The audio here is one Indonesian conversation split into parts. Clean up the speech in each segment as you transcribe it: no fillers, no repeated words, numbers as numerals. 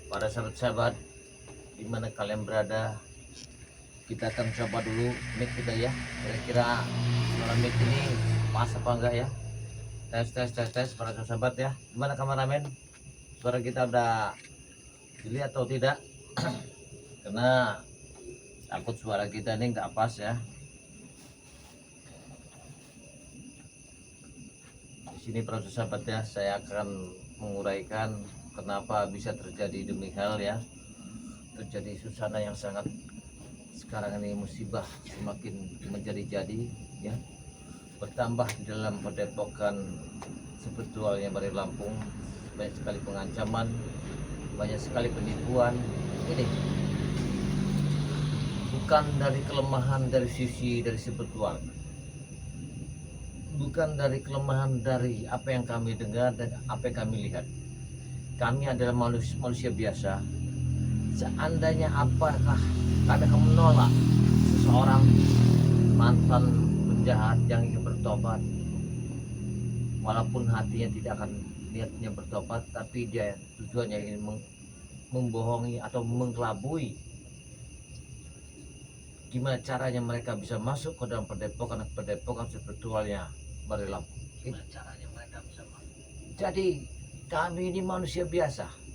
Para sahabat-sahabat, di mana kalian berada, kita akan coba dulu mic kita ya. Kira-kira suara mic ini pas apa enggak ya? Tes para sahabat ya. Gimana kameramen? Suara kita udah dilihat atau tidak? Karena takut suara kita ini nggak pas ya. Di sini para sahabat ya, saya akan menguraikan kenapa bisa terjadi demikian ya. Terjadi susana yang sangat sekarang ini musibah semakin menjadi-jadi ya, bertambah di dalam padepokan spiritualnya Bari Lampung. Banyak sekali pengancaman, banyak sekali penipuan. Ini bukan dari kelemahan dari spiritual, bukan dari kelemahan dari apa yang kami dengar dan apa yang kami lihat. Kami adalah manusia biasa. Seandainya apakah kami akan menolak seseorang mantan penjahat yang ingin bertobat, walaupun hatinya tidak akan niatnya bertobat, tapi dia tujuannya ingin membohongi atau mengkelabui? Gimana caranya mereka bisa masuk ke dalam padepokan spiritualnya Bari Lampung? Gimana caranya mereka bisa masuk? Jadi kami ini manusia biasa.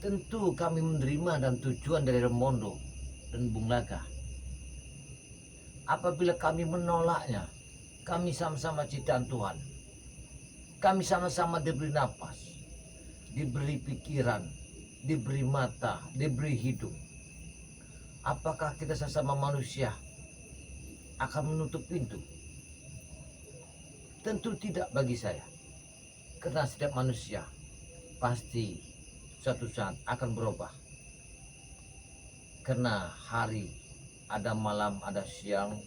Tentu kami menerima dan tujuan dari Remondo dan Bung Laga. Apabila kami menolaknya, kami sama-sama ciptaan Tuhan. Kami sama-sama diberi napas, diberi pikiran, diberi mata, diberi hidung. Apakah kita sesama manusia akan menutup pintu? Tentu tidak bagi saya. Karena setiap manusia pasti suatu saat akan berubah. Karena hari ada malam, ada siang.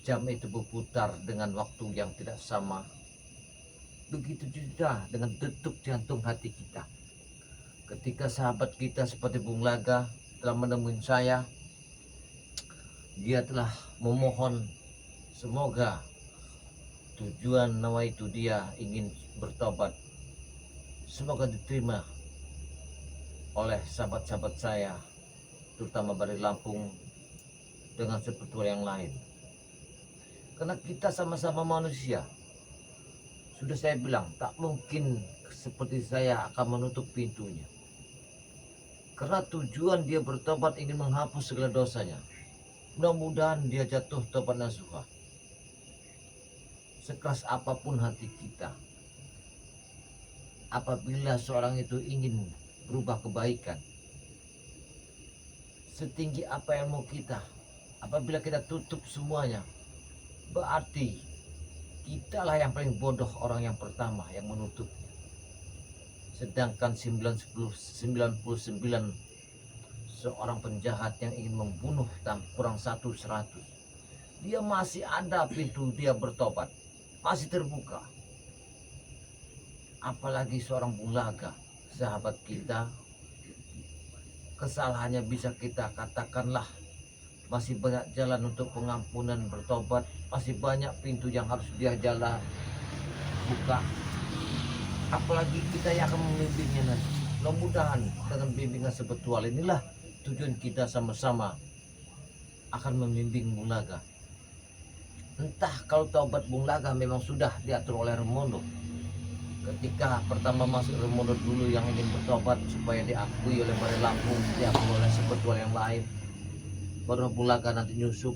Jam itu berputar dengan waktu yang tidak sama. Begitu juga dengan detuk jantung hati kita. Ketika sahabat kita seperti Bung Laga telah menemui saya, dia telah memohon semoga tujuan nawaitu dia ingin bertobat, semoga diterima oleh sahabat-sahabat saya, terutama Bari Lampung dengan spiritual yang lain. Karena kita sama-sama manusia. Sudah saya bilang, tak mungkin seperti saya akan menutup pintunya. Karena tujuan dia bertobat ingin menghapus segala dosanya. Mudah-mudahan dia jatuh tobat nasuha. Sekeras apapun hati kita, apabila seorang itu ingin berubah kebaikan, setinggi apa ilmu kita, apabila kita tutup semuanya, berarti kitalah yang paling bodoh, orang yang pertama yang menutupnya. Sedangkan 99 seorang penjahat yang ingin membunuh kurang 100, dia masih ada pintu dia bertobat, masih terbuka. Apalagi seorang Bung Laga, sahabat kita, kesalahannya bisa kita katakanlah masih banyak jalan untuk pengampunan, bertobat, masih banyak pintu yang harus dia jalan buka. Apalagi kita yang akan membimbingnya nanti. Mudah-mudahan dengan bimbingan spiritual inilah tujuan kita sama-sama akan membimbing Bung Laga. Entah kalau taubat Bung Laga memang sudah diatur oleh Remondo. Ketika pertama masuk Remondo dulu yang ingin bertobat supaya diakui oleh Bari Lampung, diakui oleh spiritual yang lain, baru Bung Laga nanti nyusup.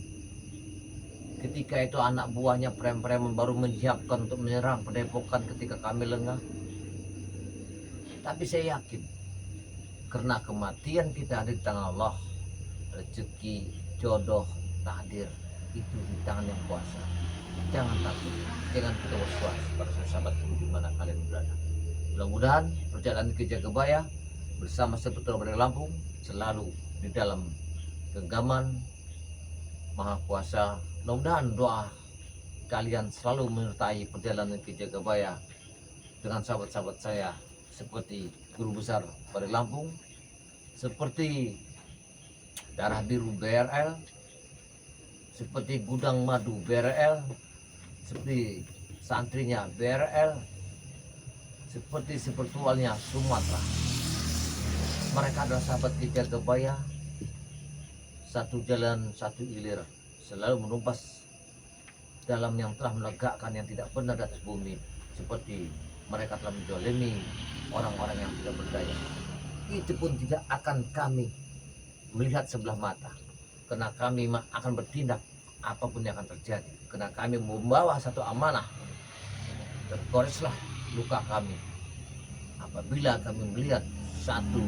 Ketika itu anak buahnya preman baru menyiapkan untuk menyerang padepokan ketika kami lengah. Tapi saya yakin, karena kematian kita ada di tangan Allah, rezeki, jodoh, takdir itu di tangan yang kuasa. Jangan takut, jangan putus was-was para sahabat di mana kalian berada. Mudah-mudahan perjalanan ke Jagabaya bersama Spiritual Bari Lampung selalu di dalam genggaman Maha Kuasa. Mudah-mudahan doa kalian selalu menyertai perjalanan ke Jagabaya dengan sahabat-sahabat saya seperti Guru Besar Bari Lampung, seperti Darah Biru BRL, seperti Gudang Madu BRL, seperti santrinya BRL, seperti spiritualnya Sumatera. Mereka adalah sahabat Ki Jagabaya, satu jalan satu ilir, selalu menumpas dalam yang telah menegakkan yang tidak benar di atas bumi, seperti mereka telah menzalimi orang-orang yang tidak berdaya. Itu pun tidak akan kami melihat sebelah mata, karena kami akan bertindak apapun yang akan terjadi, karena kami membawa satu amanah. Tergoreslah luka kami apabila kami melihat satu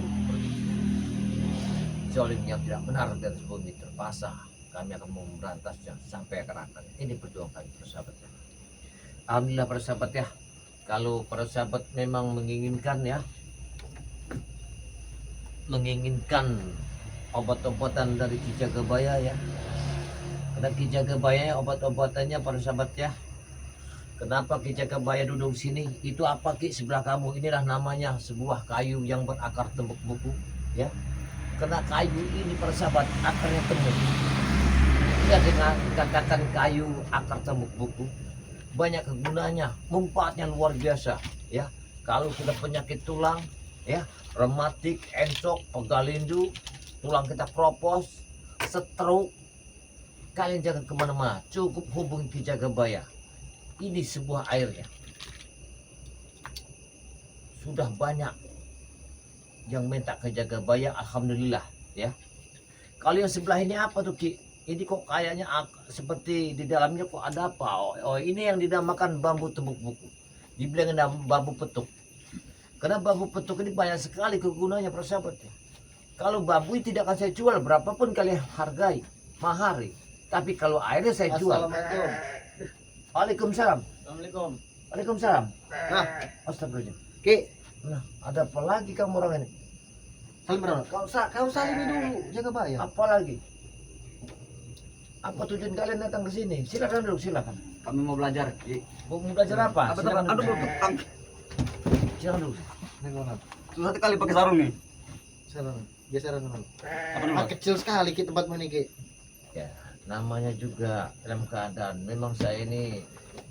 zalim yang tidak benar di atas bumi terpaksa, kami akan memberantasnya sampai akar-akar. Ini perjuangan kami, para sahabat ya. Alhamdulillah para sahabat ya, kalau para sahabat memang menginginkan obat-obatan dari Ki Jagabaya ya, karena Ki Jagabaya obat-obatannya para sahabat ya. Kenapa Ki Jagabaya duduk sini? Itu apa Ki sebelah kamu? Inilah namanya sebuah kayu yang berakar tembok buku ya. Karena kayu ini para sahabat akarnya tembok. Ya, dengan dikatakan kayu akar tembok buku, banyak kegunaannya, manfaatnya luar biasa ya. Kalau sudah penyakit tulang ya, rematik, encok, pegalindu, tulang kita kropos, stroke, kalian jangan kemana-mana, cukup hubungi Ki Jagabaya. Ini sebuah airnya. Sudah banyak yang minta ke Jagabaya, alhamdulillah ya. Kalau yang sebelah ini apa tuh Ki? Ini kok kayaknya seperti di dalamnya kok ada apa? Oh ini yang dinamakan bambu tembok buku. Dibilang bambu petuk. Karena bambu petuk ini banyak sekali kegunaannya para sahabat ya. Kalau bambu tidak akan saya jual berapapun kalian hargai, mahari. Tapi kalau airnya saya jual. Assalamualaikum. Waalaikumsalam. Assalamualaikum. Waalaikumsalam. Nah, Astagfirullah. Ki, Nah, ada apa lagi kamu orang ini? salim berapa? Kau salimi dulu, Jagabaya. Apa lagi? Apa tujuan kalian datang ke sini? Silakan duduk, silakan. Kami mau belajar, Ki. Mau belajar apa? Silakan Aduh, duduk. aduh, Silakan duduk. susah sekali pakai sarung nih. Sarang, geseran dulu. Apa dulu? Kecil sekali Ki tempatmu ini Ki. Ya, namanya juga dalam keadaan memang saya ini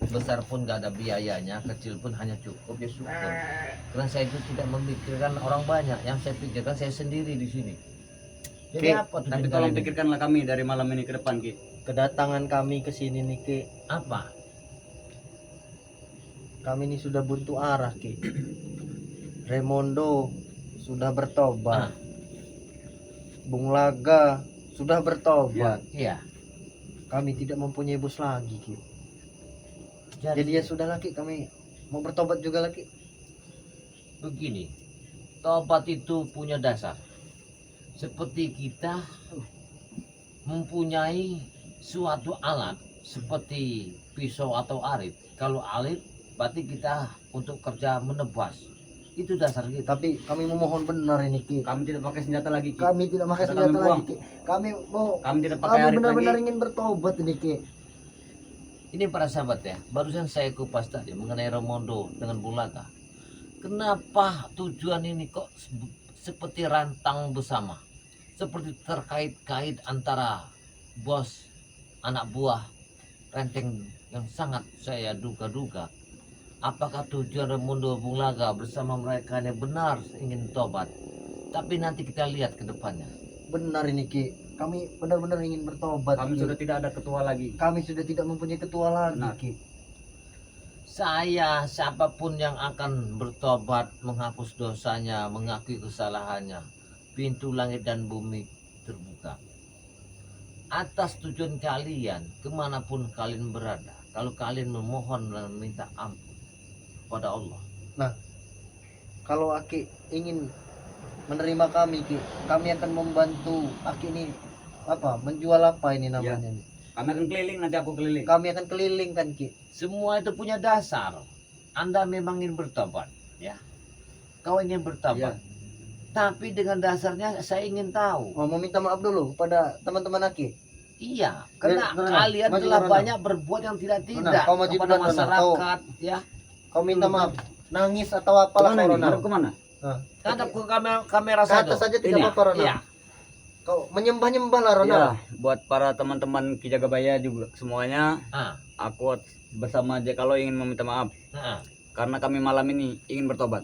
besar pun gak ada biayanya, kecil pun hanya cukup ya syukur. Karena saya itu tidak memikirkan orang banyak, yang saya pikirkan saya sendiri di sini. Jadi Ki, apa tujuan tapi tolong kalian ini? pikirkanlah kami dari malam ini ke depan, Ki. Kedatangan kami ke sini nih Ki. Apa? Kami ini sudah buntu arah Ki. Remondo sudah bertobat. Bung Laga sudah bertobat. Iya. Kami tidak mempunyai bos lagi Ki. Jadi Jadi ya sudah lagi kami mau bertobat juga lagi. begini, tobat itu punya dasar. Seperti kita mempunyai suatu alat seperti pisau atau arit. Kalau arit berarti kita untuk kerja menebas. Itu dasar kita. Tapi kami memohon benar ini Ki. Kami tidak pakai senjata lagi, Ki. Kami tidak pakai Sudah senjata kami lagi buang. Ki. Kami mau Kami tidak pakai kami arit benar-benar lagi. ingin bertobat ini Ki. Ini para sahabat ya, barusan saya kupas tadi mengenai Ramondo dengan Bung Laga. Kenapa tujuan ini kok seperti rantang bersama? Seperti terkait-kait antara bos, anak buah, renteng yang sangat saya duga-duga. Apakah tujuan Ramondo Bung Laga bersama mereka ini benar ingin tobat? Tapi nanti kita lihat ke depannya. Benar ini Ki. Kami benar-benar ingin bertobat. Kami Ki. sudah tidak ada ketua lagi. Kami sudah tidak mempunyai ketua lagi Benar. Ki. Saya, siapapun yang akan bertobat, menghapus dosanya, mengakui kesalahannya, pintu langit dan bumi terbuka. Atas tujuan kalian, kemanapun kalian berada, kalau kalian memohon dan meminta ampun kepada Allah, Kalau Aki ingin menerima kami Ki, kami akan membantu Aki ini menjual apa ini namanya nih? Kami akan keliling, nanti aku keliling. Kami akan keliling kan Ki. semua itu punya dasar. Anda memang ingin bertobat, ya. Kau ingin bertobat, tapi dengan dasarnya saya ingin tahu. Mau minta maaf dulu kepada teman-teman Aki. Iya, karena Rena, kalian maju telah Rena. banyak berbuat yang tidak kau maju kepada duluan, Rena. masyarakat, ya. Kau minta maaf, nangis atau apalah Kemana ini? Corona. Hadap kemana? Hadap ke kamera Ke saya atas dong. saja tidak Ini, apa-apa Rona. Iya. Kau menyembah-nyembah lah Rona. Ya, buat para teman-teman Ki Jagabaya juga semuanya, Ah, aku bersama aja kalau ingin meminta maaf. ah. karena kami malam ini ingin bertobat.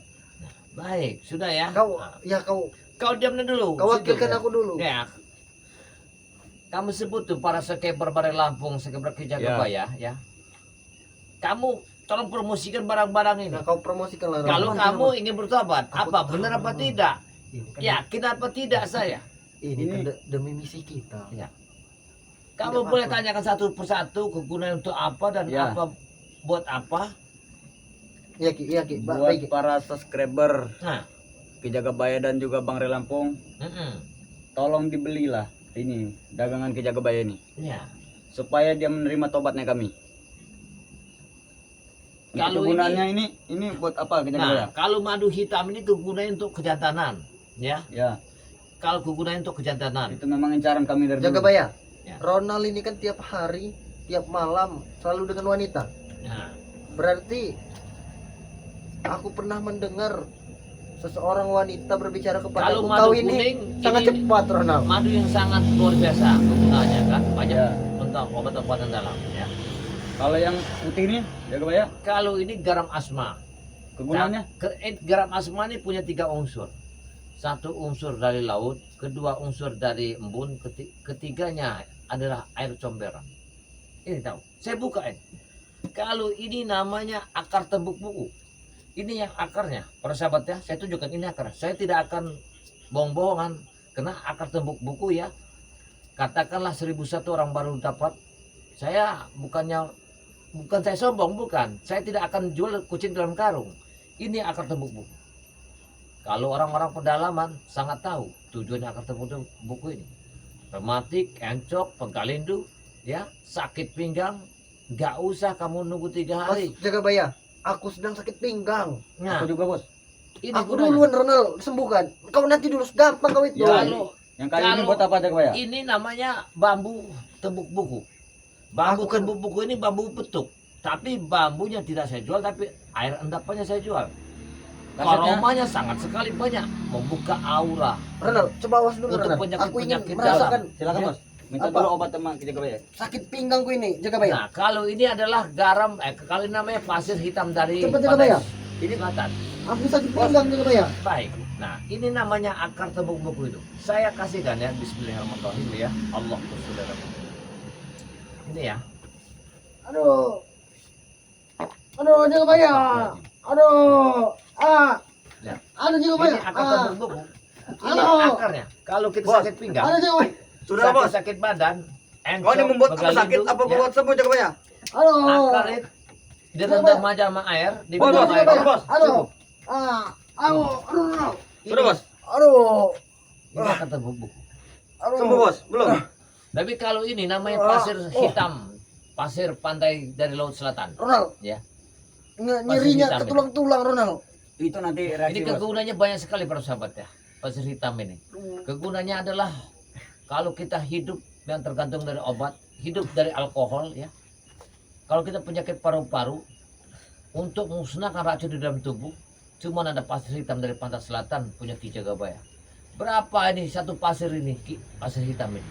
Baik, sudah ya. Kau Nah, ya kau kau diam dulu. kau Situ. wakilkan aku dulu. Ya. Kamu sebut tuh para skeper Bare Lampung, skeper Kijagabaya ya. Kamu tolong promosikan barang-barang ini. Nah, kau promosikan lah. Kalau Ronald. kamu ingin bertobat, Aku apa tahu, benar apa Ronald. tidak? Ini kan Yakin apa tidak saya? ini kan demi misi kita. Kamu Tidak boleh apa-apa. tanyakan satu persatu kegunaan untuk apa dan Ya. apa buat apa. Iya Ki, iya Ki. Buat Baik Ki. para subscriber Nah, Kijagabaya dan juga Bang Re Lampung, mm-mm. tolong dibelilah ini dagangan Kijagabaya ini Ya. supaya dia menerima tobatnya kami. Kalau Kegunaannya ini buat apa Kijagabaya? Nah, kalau madu hitam ini kegunaan untuk kejantanan, ya. Ya, Kalau kegunaan untuk kejantanan. itu memang incaran kami dari dulu. Jagabaya. Ya. Ronald ini kan tiap hari, tiap malam selalu dengan wanita. Nah, Berarti aku pernah mendengar seseorang wanita berbicara kepada kalau aku, madu kau ini kuning sangat ini cepat Ronald. madu yang sangat luar biasa kegunaannya kan, banyak Ya. untuk obat-obatan dalam, ya. Kalau yang putih ini Kijagabaya, Kalau ini garam asma. kegunaannya Garam asma ini punya 3 unsur. Satu unsur dari laut, kedua unsur dari embun, ketiganya adalah air comberan. Ini tahu. Saya bukain. Kalau ini namanya akar tembuk buku. Ini yang akarnya, para sahabat ya. Saya tunjukkan ini akar. Saya tidak akan bohong-bohongan karena akar tembuk buku ya. Katakanlah 1001 orang baru dapat. Saya bukan saya sombong, bukan. Saya tidak akan jual kucing dalam karung. Ini akar tembuk buku. Kalau orang-orang pedalaman sangat tahu tujuannya akar tembuk buku ini. Rematik, encok, penggalindu, ya, sakit pinggang, nggak usah kamu nunggu 3 Mas hari. Jagabaya, aku sedang sakit pinggang. Nah, aku juga bos. ini Aku gunanya. duluan Ronald, sembuhkan. Kau nanti dulu, gampang kau itu. Ya. Kalau Yang kali ini Kalau- buat apa Kijagabaya? ini namanya bambu tembuk buku. Bambu Aku kan- tembuk buku ini bambu petuk. Tapi bambunya tidak saya jual, tapi air endapannya saya jual. Maksudnya? Aromanya sangat sekali banyak, membuka aura. Ronald, coba awas dulu Untuk Ronald. penyakit- Aku ingin penyakit merasakan Silakan Ya. bos. Minta Apa? dulu obat teman Kijagabaya. sakit pinggangku ini, Jagabaya. Nah, kalau ini adalah garam, kalau ini namanya pasir hitam dari Cepat, pantai Jagabaya. ini selatan. Aku sakit pinggang Jagabaya. Baik. Nah, ini namanya akar tembuk buku itu. Saya kasihkan ya, Bismillahirrahmanirrahim ya. Allah saudara. Ini ya. Aduh. Aduh, Jagabaya. Aduh. Ah. Ya. Aduh, Ini Jagabaya. akar Ah. tembuk buku. Ini Aduh. akarnya. Kalau kita Bos. sakit pinggang, Aduh, Jagabaya. Sudah bos. sakit badan, Kau ini membuat aku begalindu, sakit apa ya. membuat sembuh Kijagabaya? Aduh. Akar itu direndam aja sama air, Bos, diminum bos, air. bos, bos. Aduh. Ah. Aduh. Aduh. Sudah bos. Aduh. Ini akar tembuk buku. Aduh. Sembuh bos. Belum. Tapi kalau ini namanya pasir hitam, pasir pantai dari laut selatan. Ronald. Ya. Nyerinya hitam ke ini. tulang-tulang Ronald. Itu nanti Ini reaksi bos. kegunaannya banyak sekali para sahabat ya. Pasir hitam ini. Kegunaannya adalah kalau kita hidup yang tergantung dari obat, hidup dari alkohol ya. Kalau kita penyakit paru-paru, untuk musnahkan racun di dalam tubuh, cuma ada pasir hitam dari pantai selatan punya Ki Jagabaya. Berapa ini satu pasir ini, Ki, pasir hitam ini?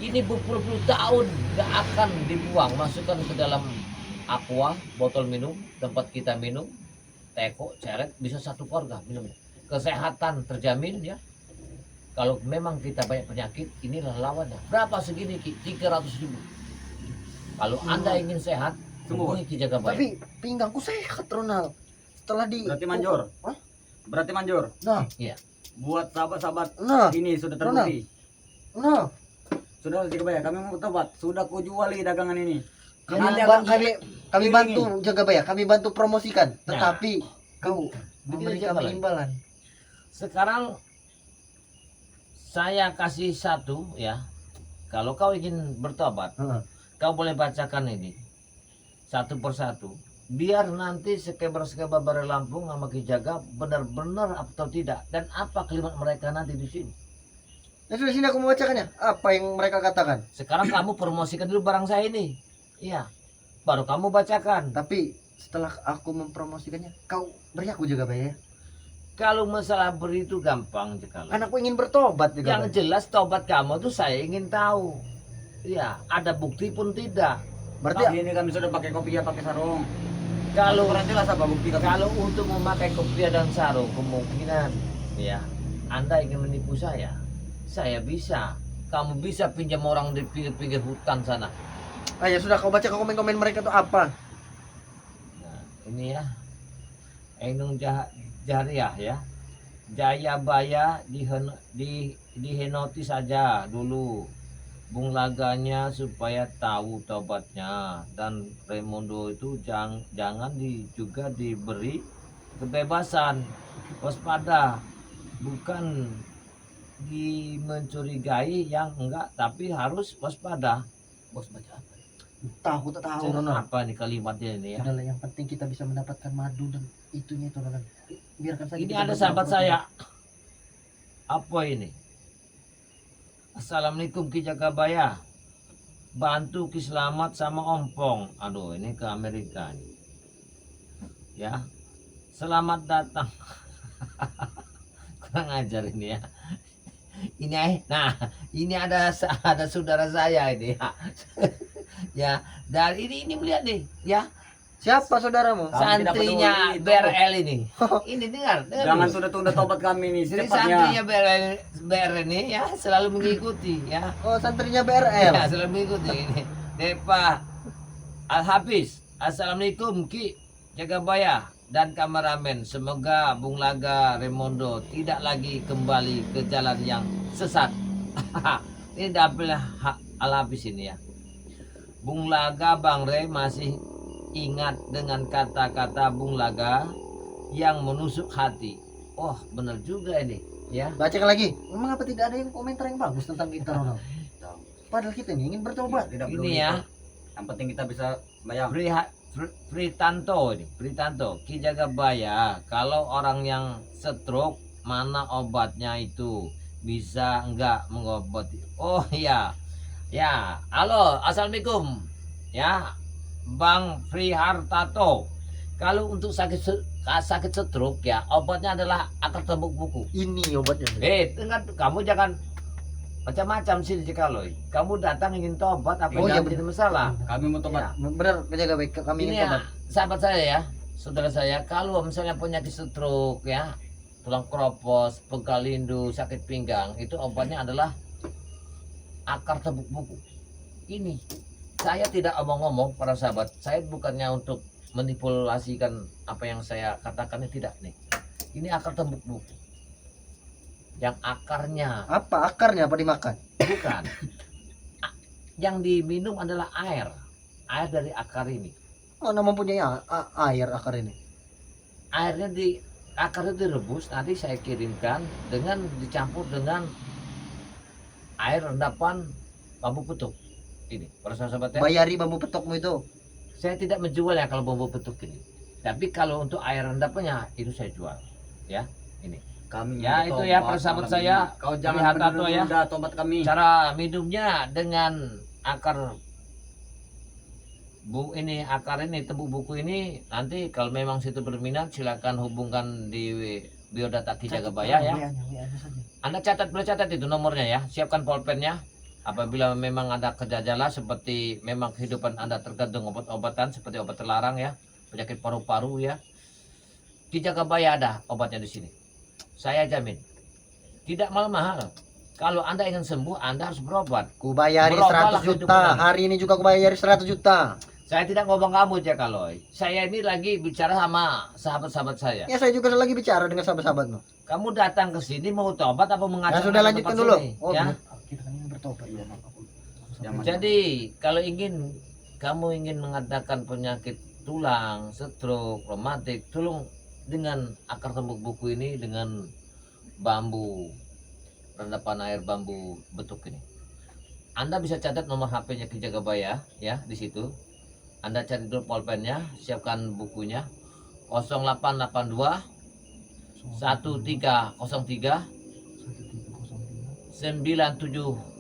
Ini berpuluh-puluh tahun nggak akan dibuang, masukkan ke dalam aqua, botol minum, tempat kita minum, teko, ceret, bisa satu keluarga minumnya. Kesehatan terjamin ya. Kalau memang kita banyak penyakit, inilah lawannya. Berapa segini Ki? 300.000. Kalau Anda ingin sehat, hubungi Ki Jagabaya. Tapi pinggangku sehat Ronald. Setelah di Berarti manjur. Hah? Berarti manjur. Nah, Iya. Buat sahabat-sahabat nah, ini sudah terbukti. nah. Sudah Jagabaya, kami mau bertobat. Sudah ku juali dagangan ini. Kami, Nanti ba- akan kami, kami iringi. bantu Jagabaya, kami bantu promosikan. Nah. Tetapi kau memberi aja kami kalau- imbalan. Sekarang saya kasih satu ya. Kalau kau ingin bertobat, Heeh. kau boleh bacakan ini satu persatu. Biar nanti skeber-skeber Bare Lampung sama Ki Jaga benar-benar atau tidak, dan apa kalimat mereka nanti di sini. Ya sudah sini aku membacakannya. Apa yang mereka katakan? Sekarang kamu promosikan dulu barang saya ini. Iya. Baru kamu bacakan. Tapi setelah aku mempromosikannya, kau beri aku Jagabaya. Kalau masalah beri itu gampang sekali. Kan aku ingin bertobat Yang Jagabaya. jelas tobat kamu tuh saya ingin tahu. Iya, ada bukti pun tidak. Berarti Kali ini kami sudah pakai kopiah, pakai sarung. Kalau kurang jelas apa bukti kami? kalau untuk memakai kopiah dan sarung kemungkinan ya Anda ingin menipu saya bisa. Kamu bisa pinjam orang di pinggir-pinggir hutan sana. Ah ya sudah, kau baca komen-komen mereka tuh apa? Nah, ini ya. Enung Jariah ya. Jayabaya dihenoti saja dulu Bung Laganya supaya tahu tobatnya, dan Raimundo itu jangan juga diberi kebebasan. Waspada, bukan mencurigai yang enggak, tapi harus waspada. Bos baca apa? Tahu tak tahu Ronald. Apa nih kalimatnya ini ya? Udahlah, yang penting kita bisa mendapatkan madu dan itunya itu Ronald. Biarkan saja. Ini kita ada berdoa sahabat kepada saya. Apa ini? Assalamualaikum Ki Jagabaya. Bantu Ki Selamat sama Ompong. Aduh, ini ke Amerika nih. Ya. Selamat datang. Kurang ajar ini ya. Nah, ini ada saudara saya ini ya. Ya, dari ini melihat nih, ya. Siapa saudaramu? Kami tidak Santrinya peduli itu. BRL ini. Ini dengar Jangan dulu. tunda-tunda tobat kami nih Jadi secepatnya. santrinya BRL ini ya selalu mengikuti ya. Oh, santrinya BRL. Ya, selalu mengikuti ini. Depa Al-Hafiz. Assalamualaikum Ki Jagabaya dan kameramen. Semoga Bung Laga Raimundo tidak lagi kembali ke jalan yang sesat. Ini dapilnya Al-Hafiz ini ya. Bung Laga Bang Rey masih ingat dengan kata-kata Bung Laga yang menusuk hati. Oh, benar juga ini, ya. Bacakan lagi. Memang apa tidak ada yang komentar yang bagus tentang kita Ronald? Padahal kita ini ingin bertobat. Tidak Ini peduli ya. itu. Yang penting kita bisa bayar. Pritanto ini, Pritanto, Ki Jagabaya. Kalau orang yang stroke, mana obatnya itu? Bisa enggak mengobati? Oh iya. Ya, halo, assalamualaikum. Ya, Bang Prihartato. Kalau untuk sakit stroke ya, obatnya adalah akar tumbuk buku. Ini obatnya. Dengar, kamu jangan macam-macam sih kalau kamu datang ingin tobat apa Oh, yang iya, jadi masalah. Kami mau tobat. Benar, penjaga baik. Kami Ini ingin tobat. ya, sahabat saya ya, saudara saya, kalau misalnya penyakit stroke ya, tulang keropos, pegalindu, sakit pinggang, itu obatnya adalah akar tembuk buku. Ini saya tidak omong-omong para sahabat, saya bukannya untuk manipulasikan apa yang saya katakan, ini tidak nih. Ini akar tembuk buku. Yang akarnya Apa akarnya, apa dimakan? bukan. Yang diminum adalah air. Air dari akar ini. Mana mempunyai air akar ini? Airnya akarnya direbus, nanti saya kirimkan dengan dicampur dengan air rendapan bambu petuk. Ini, para sahabat ya. Bayari bambu petokmu itu. Saya tidak menjual ya kalau bambu petuk ini. Tapi kalau untuk air rendapannya itu saya jual. Ya, ini. Kami Ya, mau itu ya, tobat persahabat malam saya. ini. Kau jangan Prihartato ya. menunda tobat kami. Cara minumnya dengan akar akar ini tembuk buku ini, nanti kalau memang situ berminat silakan hubungkan di biodata Ki Jagabaya ya. WA-nya saja. Anda boleh catat itu nomornya ya. Siapkan pulpennya. Apabila memang ada kejajala seperti memang kehidupan Anda tergantung obat-obatan seperti obat terlarang ya, penyakit paru-paru ya. Ki Jagabaya ada obatnya di sini. Saya jamin. Tidak mahal-mahal. Kalau Anda ingin sembuh, Anda harus berobat. Ku bayari Berobatlah 100 juta. kehidupan Anda. Hari ini juga ku bayari 100 juta. Saya tidak ngomong kamu ya kalau. Saya ini lagi bicara sama sahabat-sahabat saya. Ya saya juga lagi bicara dengan sahabat-sahabatmu. Kamu datang ke sini mau tobat apa mengajak? Ya sudah, ke lanjutkan tempat dulu. sini, Oh, ya. benar. Kita kan ingin bertobat. Iya, Jangan. Jadi kalau kamu ingin mengatakan penyakit tulang, stroke, rematik, tolong dengan akar tembuk buku ini dengan bambu rendapan air bambu betuk ini. Anda bisa catat nomor HP-nya Ki Jagabaya ya di situ. Anda cari dulu pulpennya, siapkan bukunya 0882 1303 9709.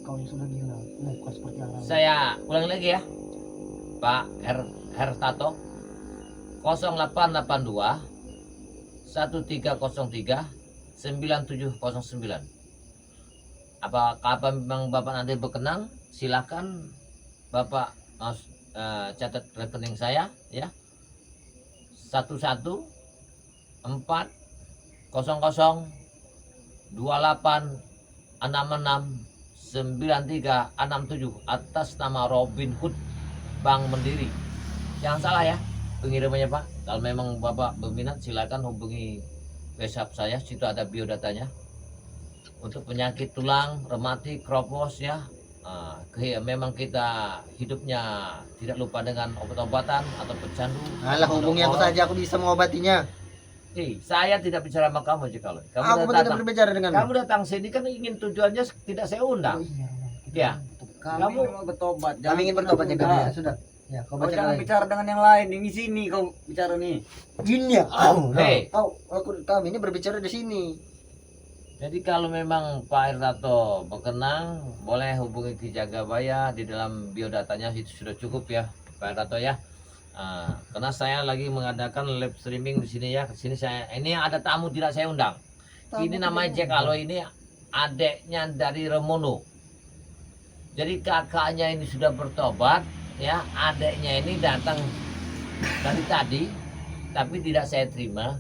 Kau yang sudah gila. Muka seperti orang. Saya ulangi lagi ya, Pak Hertato. 0882 1303 9709. Apa memang Bapak nanti berkenan, silakan Bapak catat rekening saya ya. 114028669367 atas nama Robin Hood Bank Mandiri. Jangan salah ya pengirimannya Pak. Kalau memang Bapak berminat silakan hubungi WhatsApp saya, situ ada biodatanya. Untuk penyakit tulang, rematik, kropos ya. Memang kita hidupnya tidak lupa dengan obat-obatan atau pecandu. Alah, hubungi aku saja, aku bisa mengobatinya. Saya tidak bicara sama kamu Jekalo. Aku tidak berbicara dengan Kamu datang sini kan ingin tujuannya tidak saya undang. Ya. Kami mau bertobat. Kami ingin bertobat ya, Sudah. ya sudah. Ya, kau Kau baca jangan lagi. bicara dengan yang lain. Ini sini kau bicara nih. Gini ya. Hei. Kami ini berbicara di sini. Jadi kalau memang Pak Irtato berkenan, boleh hubungi Ki Jagabaya. Di dalam biodatanya itu sudah cukup ya Pak Irtato ya. Karena saya lagi mengadakan live streaming di sini ya. Ke sini saya ini ada tamu tidak saya undang. Ini namanya Jekalo, ini adeknya dari Remono. Jadi kakaknya ini sudah bertobat ya, adeknya ini datang dari tadi tapi tidak saya terima.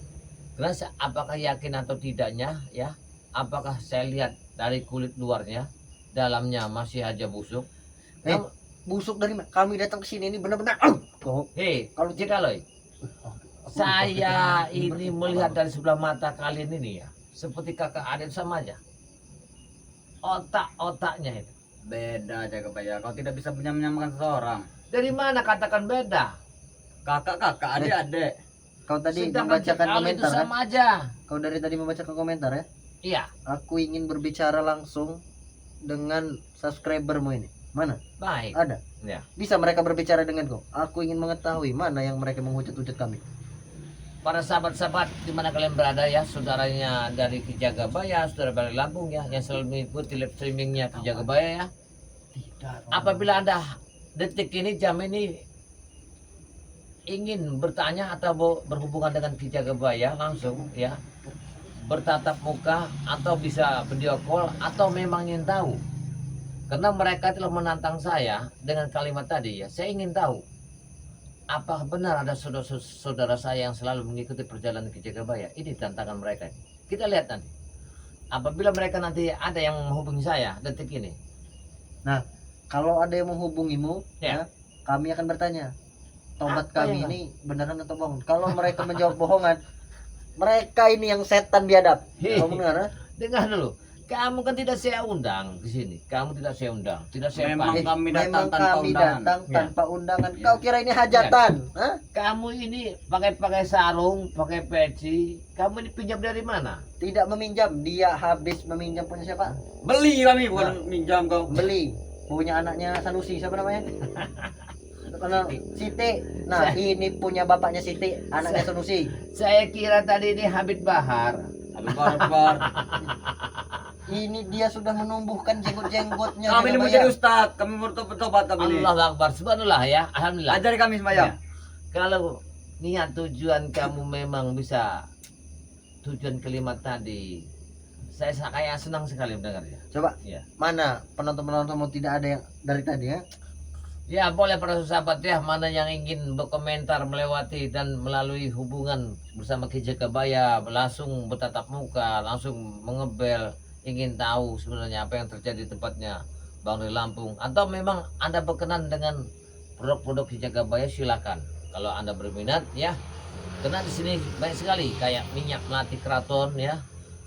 Karena apakah yakin atau tidaknya ya, apakah saya lihat dari kulit luarnya, dalamnya masih aja busuk. Busuk dari mana? Kami datang ke sini ini benar-benar. Hei, kalau Jekalo, saya ini melihat dari sebelah mata kalian ini ya, seperti kakak adik sama aja. Otak-otaknya itu. Beda Jagabaya. Kau tidak bisa menyamakan seseorang. Dari mana katakan beda? Kakak-kakak, adik-adik. Kau tadi Sedangkan membacakan Jekalo itu komentar ya? sama aja. Kau dari tadi membacakan komentar ya? Iya, Aku ingin berbicara langsung dengan subscribermu ini. Mana? baik. Ada? Ya. Bisa mereka berbicara dengan kau? Aku ingin mengetahui mana yang mereka menghujat-hujat kami. Para sahabat-sahabat di mana kalian berada ya, saudaranya dari Ki Jagabaya, saudara dari Lampung ya, yang selalu mengikuti live streamingnya Ki Jagabaya ya. Apabila Anda detik ini, jam ini ingin bertanya atau berhubungan dengan Ki Jagabaya langsung ya, bertatap muka atau bisa video call atau memang ingin tahu, karena mereka telah menantang saya dengan kalimat tadi ya, saya ingin tahu apakah benar ada saudara-saudara saya yang selalu mengikuti perjalanan Ki Jagabaya. Ini tantangan mereka. Kita lihat nanti. Apabila mereka nanti ada yang menghubungi saya detik ini. Kalau ada yang menghubungimu, Ya. ya, kami akan bertanya, tobat Apa kami yang- ini beneran atau bohong? Kalau mereka menjawab bohongan, mereka ini yang setan biadab. Kamu dengar? Dengar dulu. Kamu kan tidak saya undang di sini. Kamu tidak saya undang. Tidak saya Memang panggil. kami datang Memang tanpa kami undangan. datang Ya. tanpa undangan. Ya. Kau kira ini hajatan? Hah? Kamu ini pakai sarung, pakai peci. Kamu ini pinjam dari mana? Tidak meminjam, dia habis meminjam punya siapa? Beli kami bukan minjam kau. Beli punya anaknya Sanusi, siapa namanya? Karena Siti. Nah, ini punya bapaknya Siti, anaknya Sanusi. Saya kira tadi ini Habib Bahar. Habis barbar. Ini dia sudah menumbuhkan jenggot-jenggotnya. Kami ini mau Jagabaya. jadi ustaz. Kami mau bertobat kami ini. Allah Akbar. Subhanallah ya. Alhamdulillah. Ajari kami sembahyang. Ya. Kalau niat tujuan kamu memang bisa tujuan kalimat tadi, saya kayak senang sekali mendengarnya. Coba, Ya. mana penonton-penontonmu tidak ada yang dari tadi ya? Ya boleh para sahabat ya, mana yang ingin berkomentar melewati dan melalui hubungan bersama Ki Jagabaya, langsung bertatap muka, langsung mengebel, ingin tahu sebenarnya apa yang terjadi di tempatnya Bang di Lampung, atau memang Anda berkenan dengan produk-produk Ki Jagabaya, silakan. Kalau Anda berminat ya, karena di sini banyak sekali kayak minyak melati keraton ya,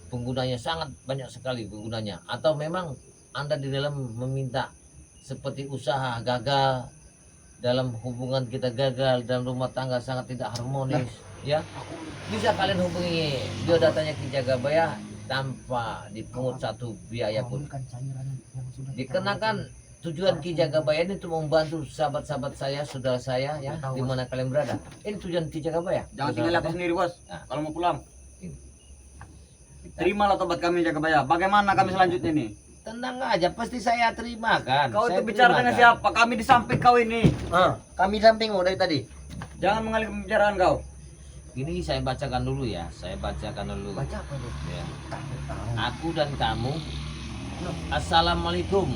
penggunanya sangat banyak sekali penggunanya, atau memang Anda di dalam meminta seperti usaha gagal, dalam hubungan kita gagal, dalam rumah tangga sangat tidak harmonis ya, bisa kalian hubungi biodatanya Ki Jagabaya tanpa dipungut satu biaya pun. Dikenakan tujuan Ki Jagabaya ini untuk membantu sahabat-sahabat saya, saudara saya ya, di mana kalian berada. Ini tujuan Ki Jagabaya. Jangan tinggal aku sendiri bos. Nah. Kalau mau pulang. Kita- Terimalah tobat kami Jagabaya. Bagaimana kami selanjutnya nih? Tenang aja, pasti saya terima kan. Kau Saya itu bicara terima, dengan kan? siapa? Kami di samping kau ini. Kami di sampingmu dari tadi. Jangan mengalihkan pembicaraan kau. Ini saya bacakan dulu ya, saya bacakan dulu. Baca apa tuh? Ya. Aku dan kamu. Assalamualaikum.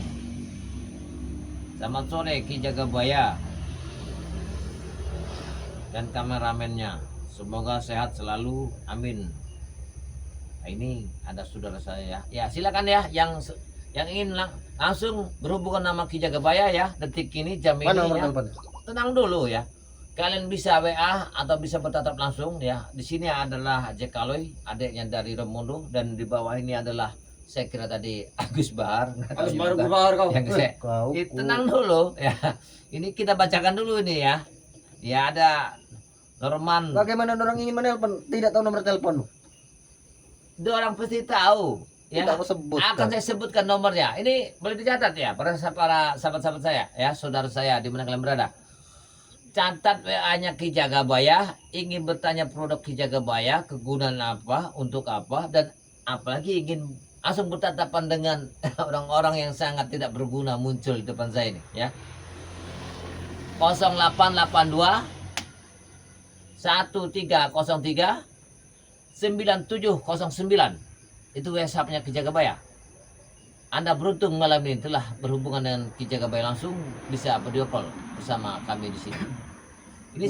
Selamat sore Ki Jagabaya. dan kameramennya. Semoga sehat selalu. Amin. Nah, ini ada saudara saya. Ya, silakan ya yang ingin langsung berhubungan sama Ki Jagabaya ya. Detik ini jam Mana ini nomor ya. telepon? Tenang dulu ya. Kalian bisa WA atau bisa bertatap langsung ya. Di sini adalah Jack Kaloy, adiknya dari Romondo, dan di bawah ini adalah saya kira tadi Agus Bahar. Harus baru berbaur kau. Yang saya Kau. tenang dulu ya. Ini kita bacakan dulu ini ya. Ya ada Norman. Bagaimana orang ingin menelpon tidak tahu nomor teleponmu? Dua orang pasti tahu. Ya. Tidak aku sebutkan. Akan saya sebutkan nomornya. Ini boleh dicatat ya para sahabat-sahabat saya ya, saudara saya di mana kalian berada. Catat WA-nya Ki Jagabaya, ingin bertanya produk Ki Jagabaya, kegunaan apa, untuk apa, dan apalagi ingin langsung bertatapan dengan orang-orang yang sangat tidak berguna muncul di depan saya ini ya. 0882 1303 9709. Itu WhatsApp-nya Ki Jagabaya. Anda beruntung malam ini telah berhubungan dengan Ki Jagabaya langsung, bisa video call bersama kami di sini. Ini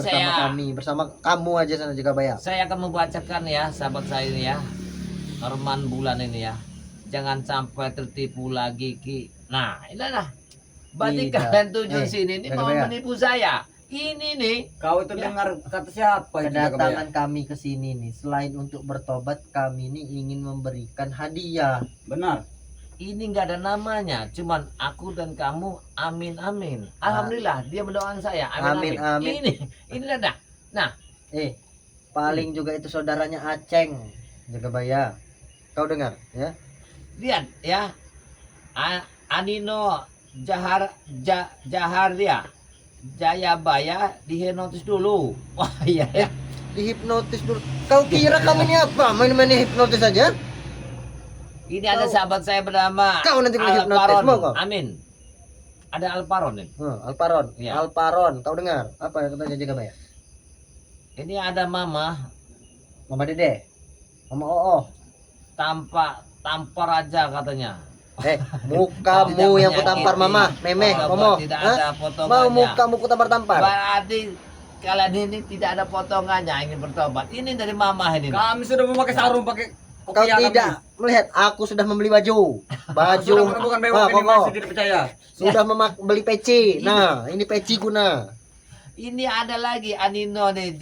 bersama kamu aja sana Jagabaya. saya akan membacakan ya sahabat saya ini ya. Norman Bulan ini ya. Jangan sampai tertipu lagi Ki. Nah, inilah. Berarti Tidak. kalian tujuh sini ini mau Jagabaya. menipu saya. Ini nih. Kau itu Ya. dengar kata siapa itu Kedatangan kami ke sini nih, selain untuk bertobat, kami ini ingin memberikan hadiah. Benar. Ini nggak ada namanya, cuman aku dan kamu, amin amin. Alhamdulillah dia mendoakan saya, amin Amin, amin. amin. Ini ada. Nah, Paling juga itu saudaranya Aceng Jagabaya. Kau dengar ya? lihat ya, Anino Jaharia Jayabaya dihipnotis dulu. Wah iya ya. Dihipnotis dulu. Kau kira kami ini apa? Main-main hipnotis aja? Ini ada sahabat saya bernama Kau nanti mau hipnotis Alparon. mau kau? Amin. Ada Alparon nih. Alparon. Iya. Alparon. Kau dengar? Apa yang katanya Jagabaya? Ini ada Mama Mama Dede. Mama Oo. tampar aja katanya. Mukamu yang kutampar mama, memeh, momo. Tidak Hah? ada Mau potongannya. mukamu kutampar-tampar? Berarti kalian ini tidak ada potongannya ingin bertobat. Ini dari Mama ini. Kami sudah memakai sarung pakai Kau kopiah tidak melihat aku sudah membeli baju. Baju. Sudah menemukan bewok ini Momo. masih tidak percaya. Sudah beli peci. Nah, ini peci guna. Ini ada lagi Anino nih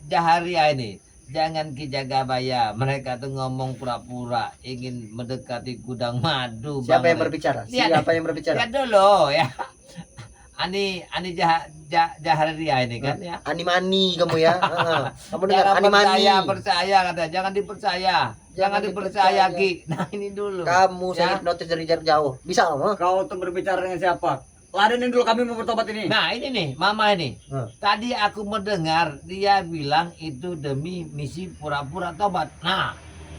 Jaharia ini. Jangan Ki Jagabaya. Mereka tuh ngomong pura-pura ingin mendekati gudang madu. Siapa Bang yang Red. berbicara? Lihat Siapa yang berbicara? Lihat dulu ya. Ani Jaharia ini kan ya. Animani kamu ya. Kamu dengar Jangan animani. percaya kata. Jangan dipercaya. Jangan dipercaya Ki. Nah ini dulu. Kamu Ya. saya hipnotis dari jarak jauh. Bisa kamu? Kau tuh berbicara dengan siapa? Ladenin dulu kami mau bertobat ini. Nah ini nih Mama ini. Hmm. Tadi aku mendengar dia bilang itu demi misi pura-pura tobat. Nah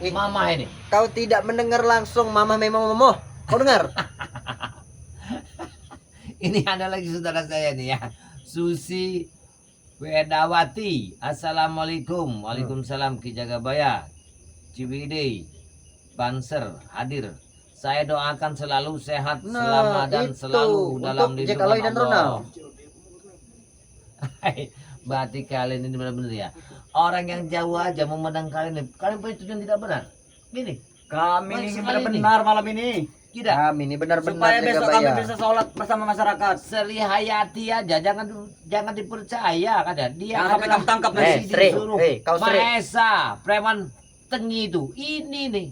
Mama ini. Kau tidak mendengar langsung mama memang momo. Kau dengar? Ini ada lagi saudara saya nih ya. Susi Wedawati. Assalamualaikum. Waalaikumsalam Ki Jagabaya. Ciwidey Banser hadir. Saya doakan selalu sehat, Nah, selamat dan itu. selalu dalam Untuk Jack Kaloy lindungan dan Allah. Berarti kalian ini benar-benar ya. Orang yang jauh aja memandang kalian ini. Kalian punya tujuan tidak benar. Gini, Kami Baik ini sekali benar-benar malam ini. tidak. Kami ini benar-benar Supaya besok kami Jagabaya. bisa sholat bersama masyarakat. Sri Hayati aja jangan dipercaya kata dia. Jangan sampai adalah kamu tangkap masih nanti. Sri, disuruh kau Sri. Mahesa preman tengi itu. Ini nih.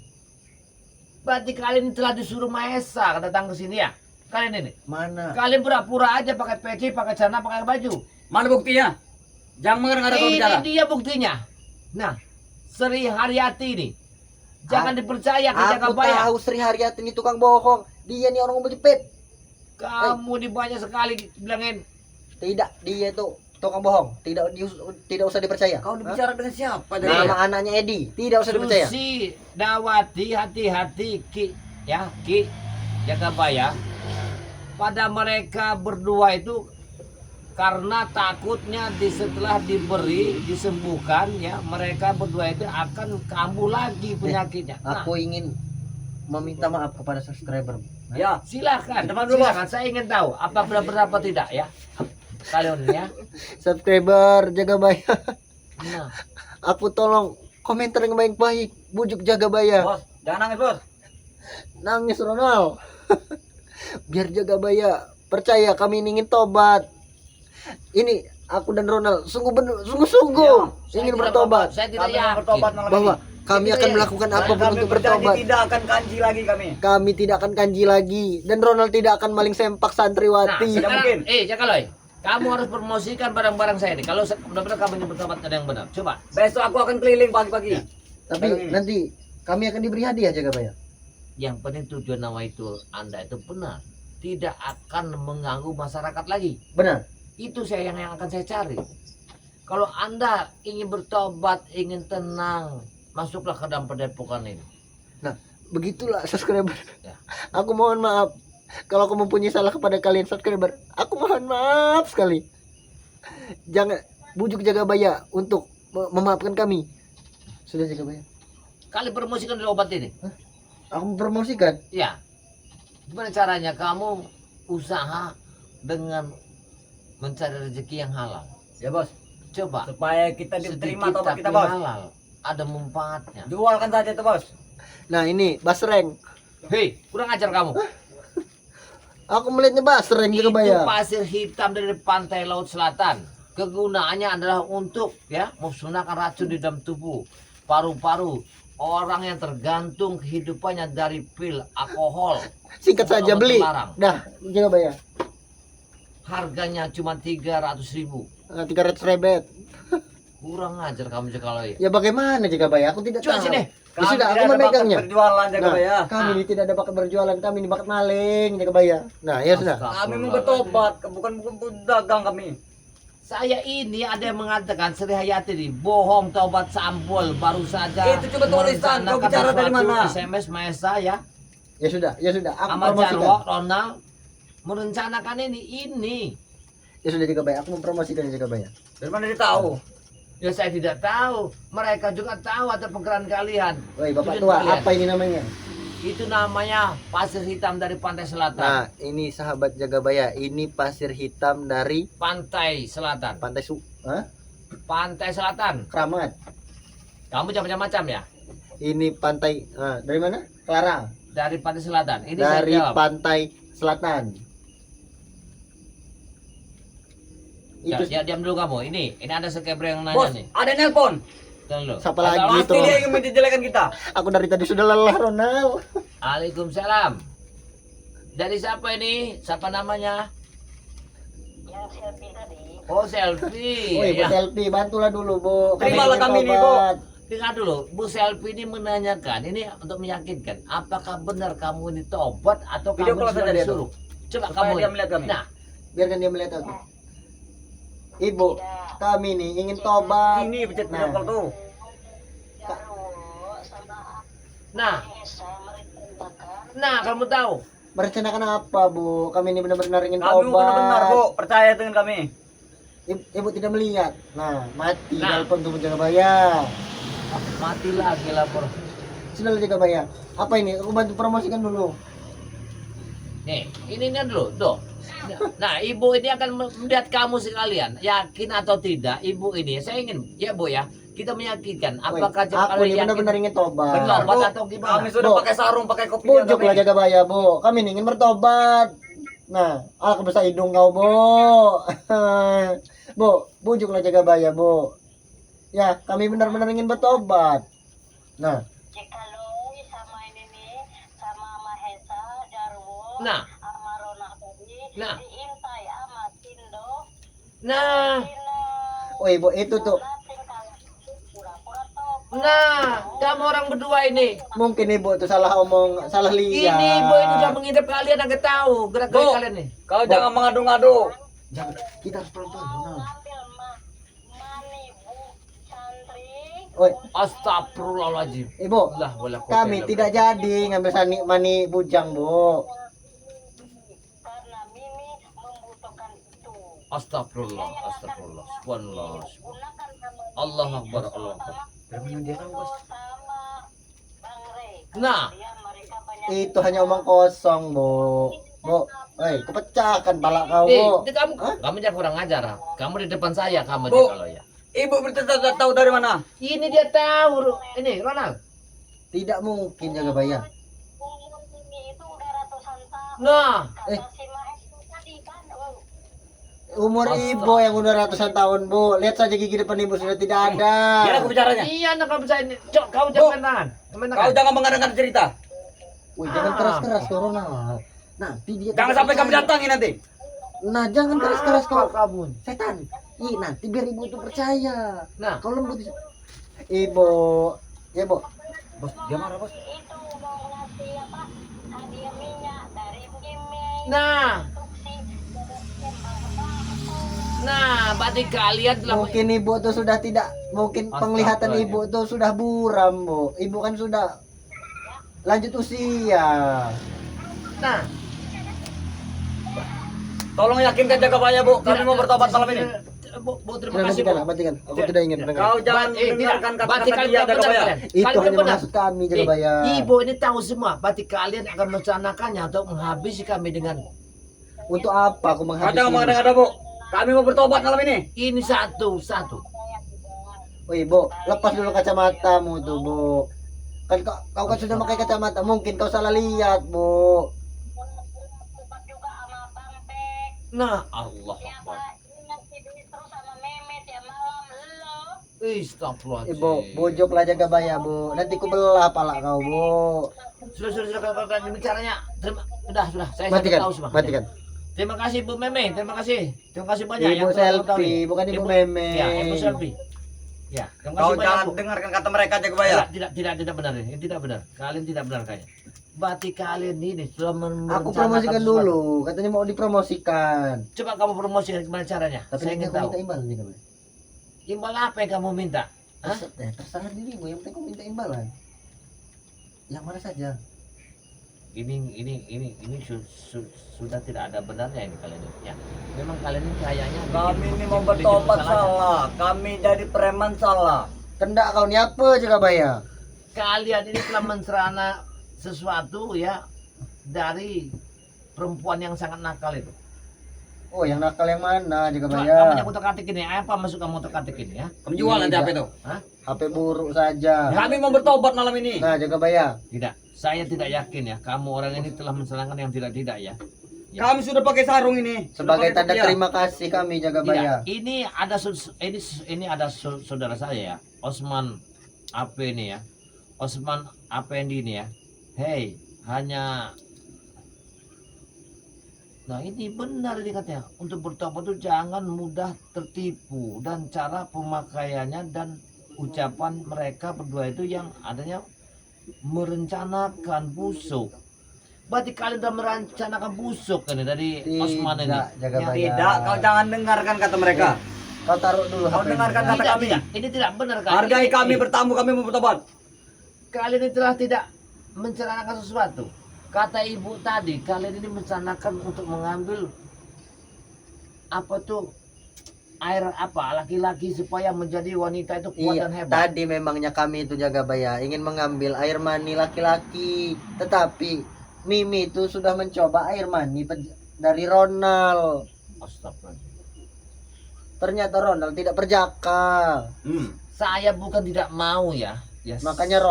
Berarti kalian telah disuruh Mahesa datang ke sini ya. Kalian ini. Mana? Kalian pura-pura aja pakai peci, pakai celana, pakai baju. Mana buktinya? Jangan mengadang-adang kau Ini bicara. dia buktinya. Nah, Sri Haryati ini. Jangan dipercaya ke Aku Jagabaya. tahu Sri Haryati ini tukang bohong. Dia nih orang berjepit. Kamu dibanyak sekali bilangin. Tidak, dia itu tukang bohong. Tidak usah dipercaya. Kau bicara dengan siapa dari? Nama anaknya Edi. Tidak usah dipercaya. Susi Dawati, hati-hati Ki ya, Ki Jagabaya. Pada mereka berdua itu karena takutnya setelah diberi disembuhkan ya, mereka berdua itu akan kambuh lagi penyakitnya. Nah, Aku ingin meminta maaf kepada subscriber. Ya, silakan, Depan dulu, silakan. Saya ingin tahu apa benar-benar apa tidak ya. kalian ya. Subscriber Jagabaya. Nah, Aku tolong komentar yang baik-baik. Bujuk Jagabaya. Bos, jangan nangis, Bos. Nangis Ronald. Biar Jagabaya percaya kami ingin tobat. Ini aku dan Ronald sungguh-sungguh saya ingin tidak bertobat. Saya tidak Kami akan yakin. bertobat malam Bahwa ini. kami Tidak akan ya. melakukan Dan apapun kami untuk berjanji bertobat. tidak akan kanji lagi kami. Kami tidak akan kanji lagi dan Ronald tidak akan maling sempak Nah, santriwati. Tidak mungkin. sekarang, Jakaloy, kamu harus promosikan barang-barang saya ini. Kalau benar-benar kamu ingin bertobat ada yang benar. Coba. Besok aku akan keliling pagi-pagi. Tapi nanti kami akan diberi hadiah Jagabaya. Yang penting tujuan nama itu Anda itu benar. Tidak akan mengganggu masyarakat lagi. Benar. Itu saya yang akan saya cari. Kalau Anda ingin bertobat, ingin tenang, masuklah ke dalam padepokan ini. Begitulah subscriber. Ya. Aku mohon maaf kalau aku mempunyai salah kepada kalian subscriber. Aku mohon maaf sekali. Jangan bujuk Jagabaya untuk memaafkan kami. Sudah Jagabaya. Kali promosikan dari obat ini. Aku mempromosikan. Ya. Gimana caranya kamu usaha dengan mencari rezeki yang halal? Ya, Bos. Coba. Supaya kita diterima Sedikit tobat tapi kita, Bos. halal. Ada manfaatnya. Jualkan saja itu, Bos. Nah ini basreng. Hei, kurang ajar kamu. Aku melihatnya basreng Itu Jagabaya. pasir hitam dari pantai laut selatan. Kegunaannya adalah untuk ya musnahkan racun di dalam tubuh, paru-paru. Orang yang tergantung kehidupannya dari pil, alkohol. Singkat saja obat beli. terlarang. Dah Jagabaya. Harganya cuma 300.000. 300 rebet. Kurang ajar kamu Jakaloy. Ya bagaimana Jagabaya? Aku tidak Coba tahu. sini. Ya sudah, aku tidak ada bakat memegangnya. berjualan, Jagabaya. Kami ini tidak ada bakat berjualan, kami ini bakat maling Jagabaya. Nah, ya sudah. Kami mau bertobat, bukan dagang kami. Saya ini ada yang mengatakan Sri Hayati ini bohong taubat sampul baru saja. Itu cuma tulisan, kau merencanakan bicara dari sesuatu, mana? SMS Maesa ya. Ya sudah, ya sudah. Aku Ahmad promosikan. Jarwo, Ronald merencanakan ini. Ya sudah Jagabaya, aku mempromosikan Jagabaya. Dari mana dia tahu? Ya saya tidak tahu. Mereka juga tahu ada pegeran kalian. Woi, Bapak Tujuan tua, kalian. apa ini namanya? Itu namanya pasir hitam dari pantai selatan. Nah, ini sahabat Jagabaya, ini pasir hitam dari Pantai selatan. Pantai selatan. Kramat. Kamu jangan macam-macam ya. Ini pantai dari mana? Klara. Dari pantai selatan. Ini Dari saya jawab. pantai selatan. Ya, Itu diam dulu kamu. Ini ada sekebre yang nanya Bos, nih. ada nelpon. Jangan dulu. siapa lagi Halo. itu? Pasti dia ingin menjelekan kita. Aku dari tadi sudah lelah, Ronald. Waalaikumsalam. Dari siapa ini? Siapa namanya? Yang selfie tadi. Oh, selfie. Woi, Bu Ya. Selfie, bantulah dulu, Bu. Terimalah ingin kami ini, Bu. tobat. Dengar dulu, Bu Selfie ini menanyakan, ini untuk meyakinkan, apakah benar kamu ini tobat atau Video kamu call sudah saja dia disuruh? Coba Supaya kamu. dia melihat kami. Nah, Biarkan dia melihat aku. Ibu, kami nih ingin tobat. Ini pencet Nah. video call tuh. Jarwo sama nah, Esa merencanakan nah, kamu tahu. Merencanakan apa, Bu? Kami ini benar-benar ingin Kami tobat. benar-benar, Bu. Percaya dengan kami. Ibu tidak melihat. Nah, mati Nah. telepon tuh Jagabaya. Mati lagi lapor. Sudah Jagabaya. Apa ini? Aku bantu promosikan dulu. Nih, ini kan dulu, tuh. Nah, ibu ini akan melihat kamu sekalian, yakin atau tidak, ibu ini, saya ingin, ya Bu ya, kita meyakinkan, apakah Woi, aku ini benar-benar ingin tobat. Benar, Tobat Bu. atau gimana? Kami sudah Bu. pakai sarung, pakai kopi. Bujuklah Jagabaya, Bu. Kami ini ingin bertobat. Nah, aku besar hidung kau, Bu. Bu, bujuklah Jagabaya, Bu. Ya, kami benar-benar ingin bertobat. Nah, Jekaloy sama ini nih sama Mahesa Jarwo Nah, sama Rona tadi Nah. diintai sama Tindo. nah, oh Ibu, itu tuh Pura-pura tobat. nah, kamu orang berdua ini. mungkin Ibu tuh salah omong, salah lihat. Ini ibu ini udah mengintip kalian agak tahu gerak-gerik Bu. kalian nih. Kau jangan mengadu-ngadu. Jangan, kita harus pelan-pelan, Ronald. Ngambil mani bu santri. Oi, Astagfirullahaladzim. Ibu, Allah wala quwwata kami illa tidak jadi ngambil mani bujang, Bu. Karena Mimi membutuhkan itu. Astagfirullah, astagfirullah. Subhanallah. Gunakan sama Allah Akbar, Allah Akbar. Dari dia tahu, Bos? sama Bang Rey. Nah, Ya mereka banyak Itu hanya omong kosong, Bu. Bu, Oi, kupecahkan pala kau, Eh, Bo. kamu jangan kurang ajar. Ah. Kamu di depan saya kamu Bu. kalau ya. Ibu tahu dari mana? Ini dia tahu. Ini Ronald. Tidak mungkin jaga bayar. Umur Mimi itu udah ratusan tahun. Nah, Eh. Kata si Mahes tadi kan, Umur Astaga. ibu yang udah ratusan tahun, Bu. Lihat saja gigi depan ibu sudah tidak ada. Gimana aku bicaranya? iya nak kamu bisa ini. Cok, kau jangan main Kau jangan mengadakan cerita. Wih, jangan keras-keras Corona. Nanti dia Jangan tidak sampai kami percaya. datangin nanti. Nah, jangan keras-keras kau. kamu. Setan. Ih, nanti biar ibu itu percaya. Nah, Kau lembut. Ibu. Ya, Bu. Bos, dia marah, Bos. itu mau ngasih apa hadiah minyak dari Mimi. nah, Tuksi, berarti kalian telah Mungkin ibu tuh sudah tidak, mungkin penglihatan Astagfirullah. ibu tuh sudah buram, Bu. Ibu kan sudah lanjut usia. Nah, Tolong yakinkan jaga bayar, Bu. Kami mau bertobat malam ini. Bu, terima Sudah kasih, matikan, Bu. matikan. Aku tidak ingin mendengar. Kau jangan Tidak. mendengarkan Berarti kata-kata kalian dia tidak jaga benar, bayar. kalian. Itu Kalian hanya benar. maksud kami jaga Eh, bayar. Ibu ini tahu semua. Berarti kalian akan merencanakannya untuk menghabisi kami dengan Untuk apa aku Kau menghabisi? jangan mengada-ngada, Bu. Kami mau bertobat malam ini. ini satu. Wih, Bu, lepas dulu kacamatamu tuh, Bu. Kan kau kan sudah pakai kacamata, mungkin kau salah lihat, Bu. Tupat juga sama Pampek. Nah, Allah Siapa Akbar. ini ngasih duit terus sama Meme tiap malam. Lo. Astagfirullahaladzim. Ibu, bojoklah jaga bayar, Bu. Nanti ku belah pala kau, Bu. Sudah, kalau bicaranya. Sudah. Saya Matikan, tahu semua. matikan. Terima kasih Bu Meme, terima kasih banyak. Ibu yang telah tahu selfie, nih. bukan ibu meme. Ya, Ibu selfie. Ya, terima Kau kasih banyak, jangan Bu. dengarkan kata mereka jaga bayar. Tidak benar ini. Tidak benar. Kalian tidak benar kayaknya. Berarti kalian ini sudah Aku promosikan dulu, katanya mau dipromosikan. Coba kamu promosikan gimana caranya? Tapi Saya nanti ingin aku tahu. minta imbalan juga, Bu. Imbal apa yang kamu minta? Hah? Terserah dirimu, yang penting aku minta imbalan. Yang mana saja. Ini sudah tidak ada benarnya ini kalian ini, ya. Memang kalian ini kayaknya Kami ini mau bertobat salah. Kami jadi preman salah. Kendak kau ni apa jaga bayar? Kalian ini telah mencerana sesuatu ya dari perempuan yang sangat nakal itu. Oh, yang nakal yang mana jaga Coba bayar? kamu yang utak-atik ini, apa masuk kamu utak-atik ini ya? Kami jual nanti apa itu? HP buruk saja. Kami mau bertobat malam ini. Nah, jaga bayar. Tidak, saya tidak yakin ya. Kamu orang ini telah mencelanakan yang tidak ya. Ya. Kami sudah pakai sarung ini. Sudah Sebagai pakai tanda kopiah. terima kasih kami jaga bayar. Tidak, ini ada saudara saya ya, Osman apa ini ya, Osman Apendi ini ya. Hei, hanya, nah ini benar ini katanya, untuk bertobat itu jangan mudah tertipu dan cara pemakaiannya dan ucapan mereka berdua itu yang adanya merencanakan busuk. Berarti kalian sudah merencanakan busuk kan ya, dari Osman ini. Tidak, jaga Ya, bayar. Tidak, kau jangan dengarkan kata mereka. Kau taruh dulu Kau HP. dengarkan -mu. kata Tidak, kami. tidak. Ini tidak benar kan? Hargai kami Ini- bertamu, kami mau bertobat. Kalian ini telah tidak menceranakan sesuatu. Kata ibu tadi, kalian ini menceranakan untuk mengambil apa tuh air apa laki-laki supaya menjadi wanita itu kuat Iya, dan hebat. tadi memangnya kami itu jaga bayar ingin mengambil air mani laki-laki, tetapi Mimi itu sudah mencoba air mani dari Ronald. Astagfirullah. Ternyata Ronald tidak perjaka. Saya bukan tidak mau ya. Yes. Makanya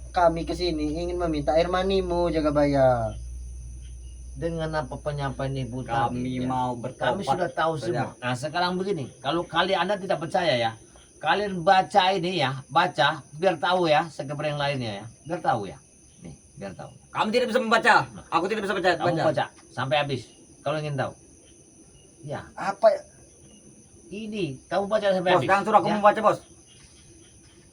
kami kesini ingin meminta air manimu jaga bayar. dengan apa penyampaian ibu Kami tadi, ya. mau bertobat. Kami sudah tahu saja. semua. Nah sekarang begini, kalau kalian Anda tidak percaya ya, kalian baca ini ya, baca biar tahu ya, sekeber yang lainnya ya, biar tahu ya, nih biar tahu. Kami tidak bisa membaca. Aku tidak bisa baca. Kamu baca sampai habis, kalau ingin tahu. Ya, Apa ya? ini kamu baca sampai Bos, habis. jangan suruh aku ya. membaca, Bos.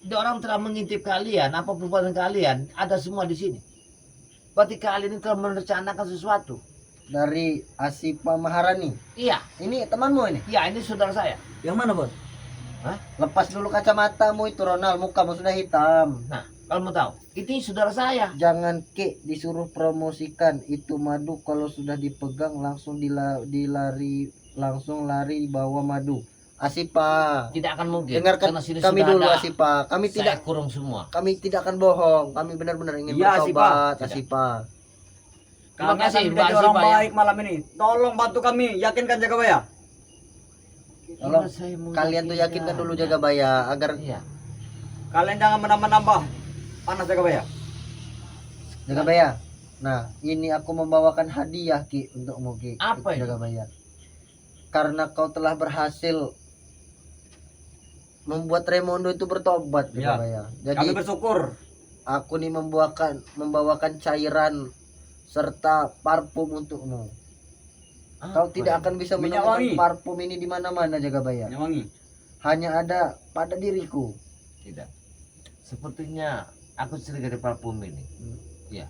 Dia orang telah mengintip kalian, apa perbuatan kalian, ada semua di sini. Berarti kalian ini telah merencanakan sesuatu. Dari Asipa Maharani. Iya, Ini temanmu ini. iya ini saudara saya. Yang mana, Bos? Lepas dulu kacamatamu itu Ronald, mukamu sudah hitam. Nah, kalau mau tahu, ini saudara saya. Jangan disuruh promosikan itu madu, kalau sudah dipegang langsung langsung lari bawa madu. Asipa, Tidak akan mungkin. dengarkan Karena sini kami sudah dulu ada. Asipa. Kami Saya tidak kurung semua. akan bohong. Kami benar-benar ingin Iya, bertobat, Asipa. Asipa. Terima Kami kasih, akan Mbak menjadi orang Asipa, ya. baik malam ini. Tolong bantu kami, yakinkan Jagabaya. Tolong Iya, saya mau kalian tuh yakinkan dulu Jagabaya agar Iya. Kalian jangan menambah-nambah panas Jagabaya. Jagabaya. Nah, ini aku membawakan hadiah Ki untukmu Ki. Apa ini? Jagabaya? Karena kau telah berhasil membuat Raimondo itu bertobat Ya. Jagabaya. Kami Jadi bersyukur. aku nih membawakan cairan serta parfum untukmu. Kau Apa tidak ini? akan bisa Minyak menemukan wangi. parfum ini di mana-mana Jagabaya. Minyak wangi. Hanya ada pada diriku. Tidak. Sepertinya aku sering dari parfum ini. Ya.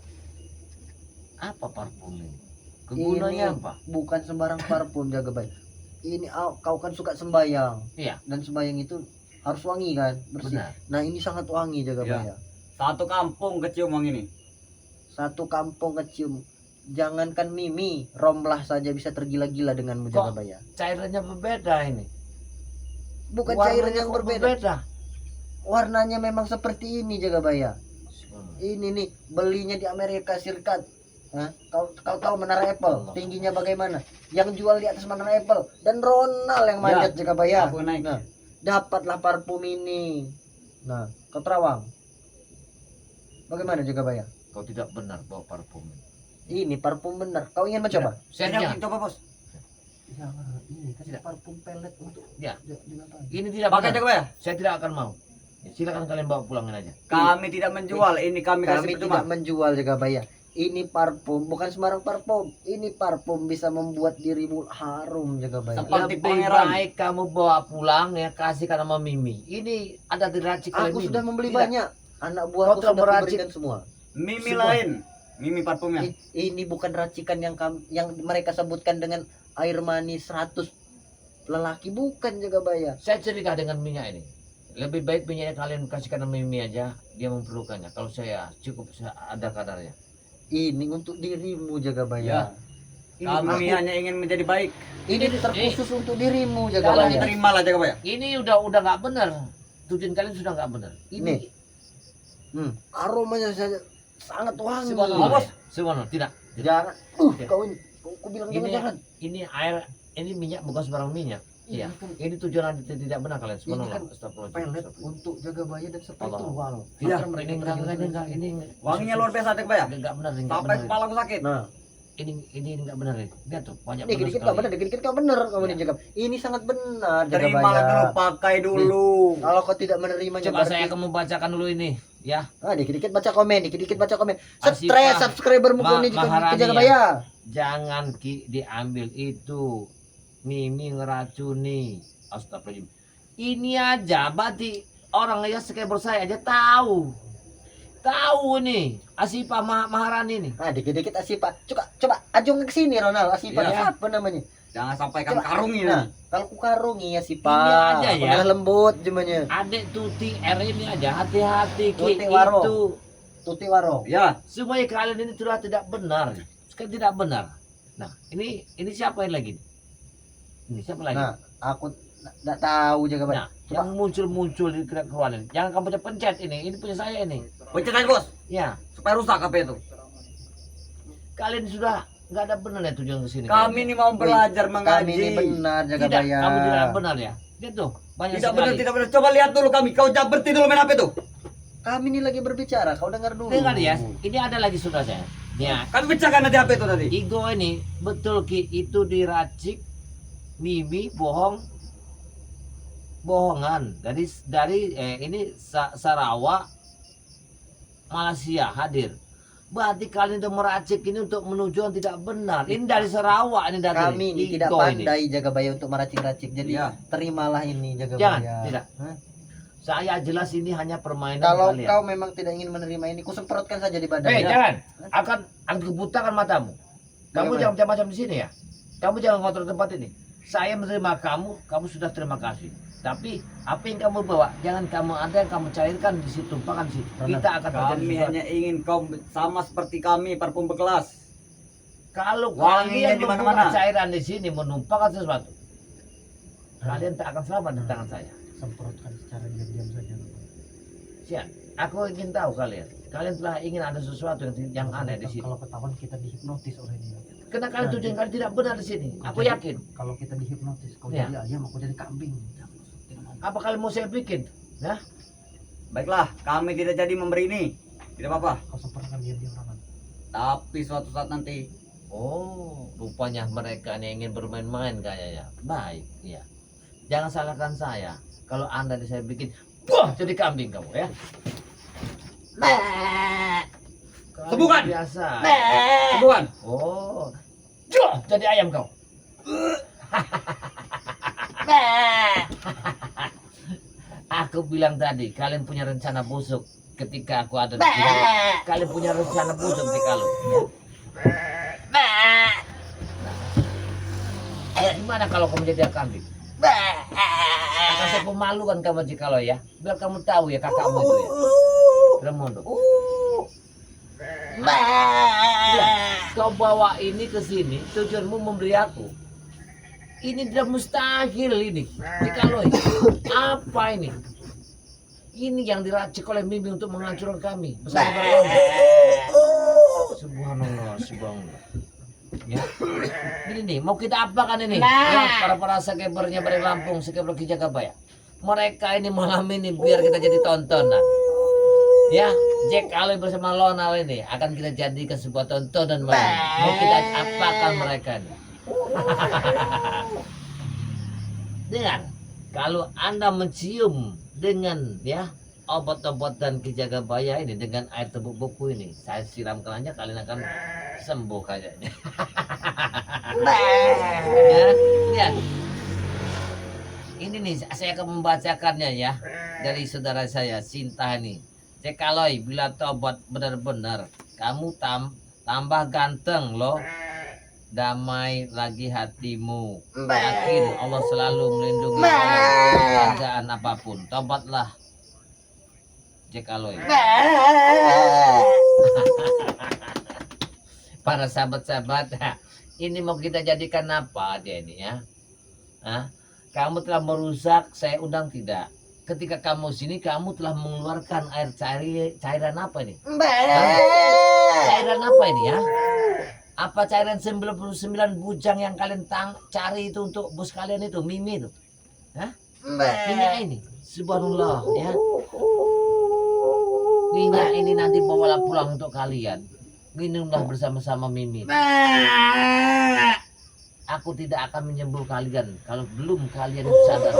Apa parfum ini? Kegunaannya Ini apa? bukan sembarang parfum Jagabaya. Ini kau kan suka sembayang. Iya. Dan sembayang itu harus wangi kan, bersih. Benar. Nah, ini sangat wangi Jagabaya. Satu kampung kecium wangi ini. Satu kampung kecium. Jangankan Mimi, Romlah saja bisa tergila-gila denganmu Kok? Jagabaya. Cairannya berbeda ini. Bukan Warnanya cairan yang kok berbeda. Warnanya memang seperti ini Jagabaya. Ini nih belinya di Amerika Serikat. Hah? Kau tahu Menara Apple tingginya bagaimana? Yang jual di atas Menara Apple dan Ronald yang manjat Jagabaya. Aku naik. Nah, dapatlah parfum ini. Nah, kau terawang. Bagaimana Jagabaya? Kau tidak benar bawa parfum ini. Ini parfum benar. Kau ingin mencoba? Saya Saya jangan. coba bos. Jangan. Ini kan Tidak. parfum pelet untuk Ya. diapain? Ini tidak Pakai benar. Jagabaya. Saya tidak akan mau. Ya, silakan kalian bawa pulangin aja. Kami tidak menjual. Ini kami kasih Kami percuma. tidak menjual Jagabaya. Ini parfum, bukan sembarang parfum. Ini parfum bisa membuat dirimu harum Jagabaya. Seperti Lebih pangeran. baik kamu bawa pulang ya, kasihkan sama Mimi. Ini ada diracik oleh Aku Mimi. sudah membeli Tidak. banyak. Anak buahku Kau telah sudah meracik. memberikan semua. Mimi Semua. lain. Mimi parfumnya. Ini bukan racikan yang mereka sebutkan dengan air manis 100 lelaki, bukan Jagabaya. Saya curiga dengan minyak ini. Lebih baik minyaknya kalian kasihkan sama Mimi aja. Dia memerlukannya. Kalau saya cukup ada kadarnya. Ini untuk dirimu Jagabaya. Ya. Ini Kami aku- hanya ingin menjadi baik. Ini terkhusus untuk dirimu Kalau Jagabaya. terimalah Jagabaya. Ini udah nggak benar. Tujuan kalian sudah nggak benar. Nih. Aromanya saja sangat wangi. Semono, Bos. Semono, tidak. Jangan. Ya. Kau ini. Aku bilang Ini jangan. ini air, ini minyak bukan sembarang minyak. Iya. Ini tujuan tidak benar kalian. Semono. Ini kan Astagfirullahaladzim. Pelet untuk Jagabaya dan spiritual. Tidak, Agar mereka ini enggak, ini Wanginya luar biasa Jagabaya. Enggak benar, ini enggak Sampai benar. kepalaku sakit. Nah, Ini enggak benar ini. Lihat tuh, banyak dikit-dikit kau benar, dikit-dikit kau benar kamu Ya. nih Jagab. Ini sangat benar Terimalah dulu, Jagabaya. pakai dulu. Kalau kau tidak menerimanya Coba berarti- saya akan membacakan dulu ini, ya. dikit-dikit baca komen, dikit-dikit baca komen. Asipa, Stres subscribermu kau nih Maharani ke Jagabaya. Jangan diambil itu. Mimi ngeracuni. Astagfirullahaladzim. Ini aja berarti orang ya subscriber saya aja tahu. Tahu nih, Asipa Maharani nih. Dikit-dikit Asipa. Coba ajung ke sini Ronald. Asipa Ya. apa namanya? Jangan sampai kami Coba. karungi. Nah, kalau ku karungi Asipa. Ini aja ya. Udah lembut jemanya. Adik Tuti R ini aja hati-hati Ki. Tuti Waro. Itu Tuti Waro. Ya, semuanya kalian ini sudah tidak benar. Sekarang tidak benar. Nah, ini siapa yang lagi? Ini siapa lagi? Nah, aku enggak tahu Jagabaya. Nah, yang muncul di keluaran. Jangan kamu pencet ini punya saya ini. pencet aja bos. Ya, Supaya rusak HP itu. kalian sudah nggak ada benar ya tujuan ke sini. Kami ini mau belajar Kami mengaji. ini benar tidak, Jagabaya. kamu tidak benar ya. Lihat tuh, banyak Tidak benar, sekali. tidak benar. Coba lihat dulu kami. Kau jangan berhenti dulu main HP tuh. Kami ini lagi berbicara, kau dengar dulu. Dengar ya, ini ada lagi saudara saya. Ya, Kami pecahkan nanti HP itu tadi. Igo ini betul Ki, itu diracik Mimi bohongan dari ini Sarawak Malaysia hadir. Berarti kalian itu meracik ini untuk menuju yang tidak benar. Ini dari Sarawak ini dari Kami ini Igo tidak ini. pandai Jagabaya untuk meracik-racik. Jadi Ya. terimalah ini Jagabaya. Jangan, tidak. Hah? Saya jelas ini hanya permainan Kalau kalian. kau memang tidak ingin menerima ini, kusemprotkan saja di badan. Eh, ya. jangan. Akan kebutakan matamu. Kamu Bagaimana? jangan macam-macam di sini ya. Kamu jangan kotor tempat ini. Saya menerima kamu sudah terima kasih. Tapi apa yang kamu bawa, jangan kamu ada yang kamu cairkan di situ, tumpahkan di situ. Benar. Kita akan terjadi Kami sesuatu. hanya ingin kau sama seperti kami, parfum berkelas. Kalau Wanginya kalian di membuka mana-mana. cairan di sini menumpahkan sesuatu, kalian tak akan selamat di tangan saya. Semprotkan secara diam-diam saja. Siap. Aku ingin tahu kalian. Kalian telah ingin ada sesuatu yang aneh di sini. Kalau ketahuan kita dihipnotis oleh dia. Karena kalian tujuan kalian tidak benar di sini. Aku yakin. Kalau kita dihipnotis, kau Ya. jadi ayam, aku jadi kambing. Apa kalian mau saya bikin? Nah, Baiklah, kami tidak jadi memberi ini. Tidak apa-apa. Kau sempurnakan dia orang. Tapi suatu saat nanti oh, rupanya mereka ini ingin bermain-main kayaknya. Baik, ya. Jangan salahkan saya. Kalau Anda saya bikin, wah, jadi kambing kamu ya. Kalian Temukan! biasa. bukan. Oh, juh, jadi ayam kau. Aku bilang tadi, kalian punya rencana busuk ketika aku ada di sini. Kalian punya rencana busuk di kalau. Ya. Gimana kalau kamu jadi kambing? Akan saya pemalukan kamu jikalau ya. Biar kamu tahu ya kakakmu itu ya. Remondo. Ya, kau bawa ini ke sini, tujuanmu memberi aku. Ini tidak mustahil ini. Jikalau ya. Apa ini? Ini yang diracik oleh Mimi untuk menghancurkan kami bersama Barlondo. Subhanallah, subhanallah. Ya. Ini nih, mau kita apakan ini? Ya, para sekebernya dari Lampung, sekeber Ki Jagabaya. Mereka ini malam ini biar kita jadi tontonan. Ya, Jack Aloy bersama Lonal ini akan kita jadikan sebuah tontonan malam ini. Mau kita apakan mereka ini? Dengar, kalau Anda mencium dengan ya obat-obatan Ki Jagabaya ini dengan air tepuk buku ini, saya siramkan aja kalian akan sembuh kayaknya. Ya, lihat. Ini nih saya akan membacakannya ya dari saudara saya Sinta ini. Cek Aloy, bila tobat benar-benar kamu tambah ganteng loh. Damai lagi hatimu. Yakin Allah selalu melindungi keadaan apapun. Tobatlah. Cek Aloy. Para sahabat-sahabat, ini mau kita jadikan apa dia ini ya? Hah? Kamu telah merusak, saya undang tidak. Ketika kamu sini, kamu telah mengeluarkan air cairan apa ini? Hah? Cairan apa ini ya? Apa cairan 99 bujang yang kalian cari itu untuk bos kalian itu, Mimi itu? Hah? Minyak ini, subhanallah ya. Minyak ini nanti bawalah pulang untuk kalian. Minumlah bersama-sama Mimi. Aku tidak akan menyembuh kalian kalau belum kalian sadar.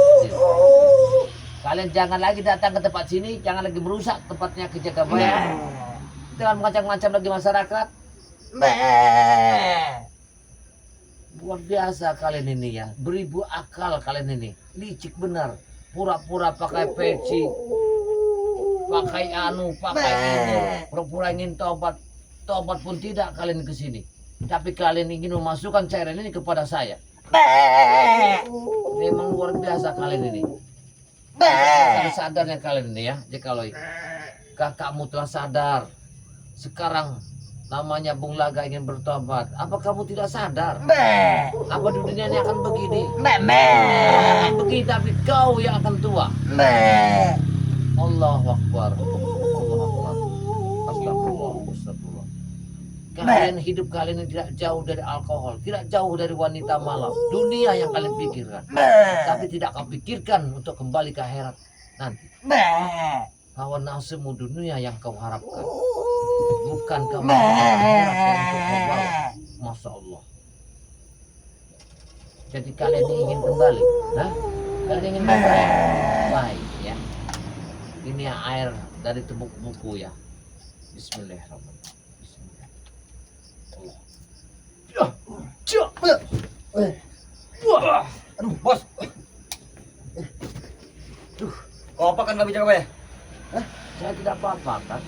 Kalian jangan lagi datang ke tempat sini, jangan lagi merusak tempatnya Ki Jagabaya. Jangan mengacang-ngacang lagi masyarakat. Luar biasa kalian ini ya, beribu akal kalian ini, licik benar, pura-pura pakai peci, pakai pakai ini, pura-pura ingin tobat pun tidak kalian ke sini, tapi kalian ingin memasukkan cairan ini kepada saya. Memang luar biasa kalian ini. Kalau sadarnya kalian ini ya, Jekalau, kakakmu telah sadar. Sekarang namanya Bung Laga ingin bertobat. Apa kamu tidak sadar? Apa dunia ini akan begini? Akan begini tapi kau yang akan tua. Allahu Akbar. Allahu Akbar. Astagfirullah. Astagfirullah. Kalian hidup kalian ini tidak jauh dari alkohol, tidak jauh dari wanita malam. Dunia yang kalian pikirkan. Tapi tidak kau pikirkan untuk kembali ke akhirat nanti. Hawa nafsumu dunia yang kau harapkan. Bukan kamu akhirat yang kau bawa. Masya Allah. Jadi kalian ingin kembali, nah? Kalian ingin kembali, baik ya. Ini air dari tepuk buku ya. Bismillahirrahmanirrahim. Wah, aduh, bos. Kau apa kan Ki Jagabaya? Saya tidak apa-apa kan.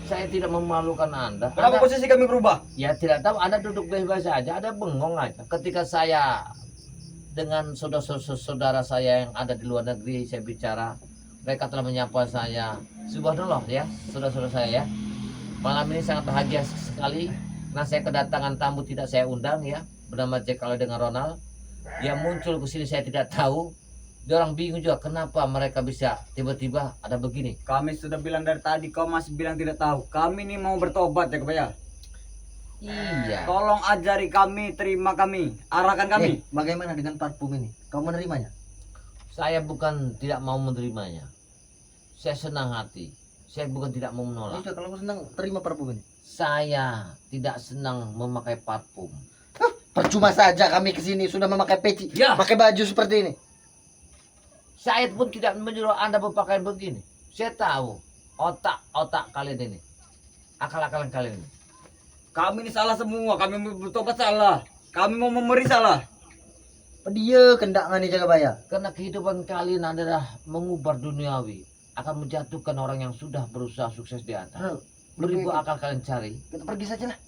Saya tidak memalukan Anda. Kenapa posisi kami berubah? Ya tidak tahu, Anda duduk bebas saja, ada bengong aja. Ketika saya dengan saudara-saudara saya yang ada di luar negeri, saya bicara, mereka telah menyapa saya. Subhanallah ya, saudara-saudara saya ya. Malam ini sangat bahagia sekali. Nah, saya kedatangan tamu tidak saya undang ya, bernama Jack Aloy dengan Ronald. Dia muncul ke sini saya tidak tahu. Dia orang bingung juga kenapa mereka bisa tiba-tiba ada begini. Kami sudah bilang dari tadi, kau masih bilang tidak tahu. Kami ini mau bertobat ya Kebaya. Iya. Tolong ajari kami, terima kami, arahkan kami. Bagaimana dengan parfum ini? Kau menerimanya? Saya bukan tidak mau menerimanya. Saya senang hati. Saya bukan tidak mau Ya menolak. sudah, kalau kau senang terima parfum ini. Saya tidak senang memakai parfum. Percuma saja kami kesini sudah memakai peci, Ya. pakai baju seperti ini. Saya pun tidak menyuruh Anda berpakaian begini. Saya tahu otak-otak kalian ini. Akal-akalan kalian ini. Kami ini salah semua, kami mau bertobat salah. Kami mau memberi salah. Dia kendak ngani jaga baya. Karena kehidupan kalian adalah mengubah duniawi. Akan menjatuhkan orang yang sudah berusaha sukses di atas. Beribu akal kalian cari. Kita pergi saja lah.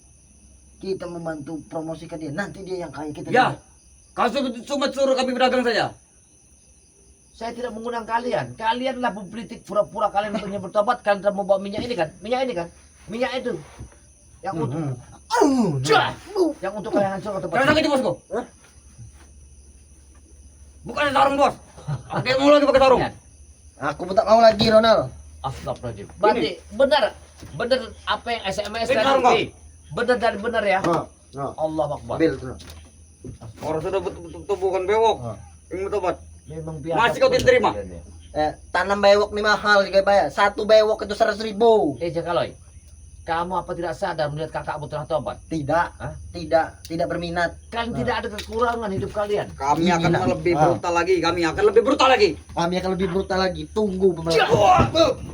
Kita membantu promosikan dia. Nanti dia yang kaya kita. Ya, kau cuma suruh kami berdagang saja. Saya tidak mengundang kalian. Kalianlah publik pura-pura kalian untuk bertobat. Kalian telah membawa minyak ini kan? Minyak ini kan? Minyak itu. Yang untuk Cah! Yang untuk kalian hancurkan tempat. Kalian sakit bosku? Bukan sarung bos. Oke, mau lagi pakai sarung. Lihat. Aku pun tak mau lagi Ronald. Astagfirullahaladzim. Berarti benar apa yang SMS Ini sarung kau. tadi. Benar dari benar ya. Allah Akbar. Ambil tuh. Orang sudah betul-betul bukan bewok. Ingin bertobat. Memang biasa. Masih kau tidak terima? Tanam bewok nih mahal jaga baya. Satu bewok itu 100.000. Jakaloy. Kamu apa tidak sadar melihat kakakmu telah tobat? Tidak, Hah? tidak berminat. Kan tidak ada kekurangan hidup kalian. Kami akan Tidak. lebih brutal lagi. Kami akan lebih brutal lagi. Kami akan lebih brutal lagi. Tunggu pembalasan.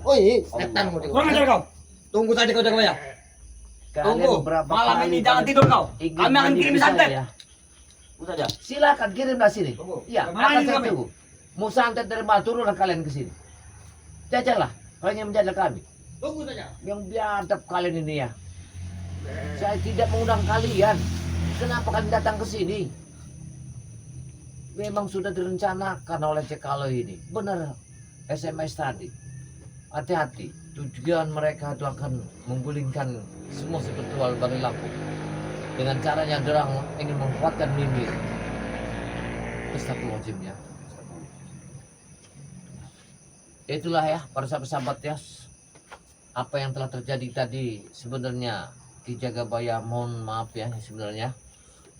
Oi, setan mau Kurang ajar kau. Tunggu saja kau jaga ya. Kalian Tunggu. beberapa Malam kali ini jangan tidur kau. ingin Kami akan menipu kirim santet. saya. Tunggu saja. Silakan kirimlah sini. Tunggu. Iya, Kemana akan ini saya kami? tunggu. Mau santet dari mana turunlah kalian ke sini. Jajalah, kalian yang menjaga kami. Tunggu saja. Yang biadab kalian ini ya. Saya tidak mengundang kalian. Kenapa kalian datang ke sini? Memang sudah direncanakan oleh Cekalo ini. Benar SMS tadi. Hati-hati. Tujuan mereka itu akan menggulingkan semua spiritual Bani Lampung. Dengan caranya dorang ingin menguatkan Mimir. Astagfirullahaladzim ya. Itulah ya para sahabat-sahabat ya. Apa yang telah terjadi tadi sebenarnya Ki Jagabaya mohon maaf ya sebenarnya.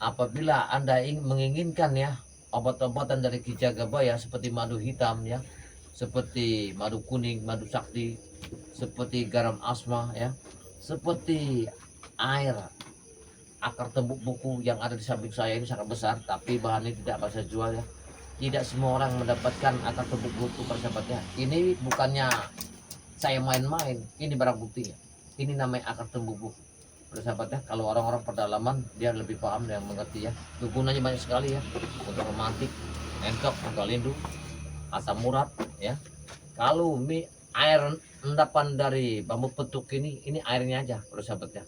Apabila Anda menginginkan ya obat-obatan dari Ki Jagabaya seperti madu hitam ya, seperti madu kuning, madu sakti, seperti garam asma ya, seperti air akar tembuk buku yang ada di samping saya ini sangat besar, tapi bahannya tidak bisa jual ya. Tidak semua orang mendapatkan akar tembuk buku persahabatnya. Ini bukannya saya main-main, ini barang buktinya. Ini namanya akar tembuk buku. Persahabatnya, kalau orang-orang pedalaman dia lebih paham dan mengerti ya. Gunanya banyak sekali ya, untuk romantik, entok, untuk lindu, asam urat ya. Kalau air endapan dari bambu petuk ini airnya aja persahabatnya.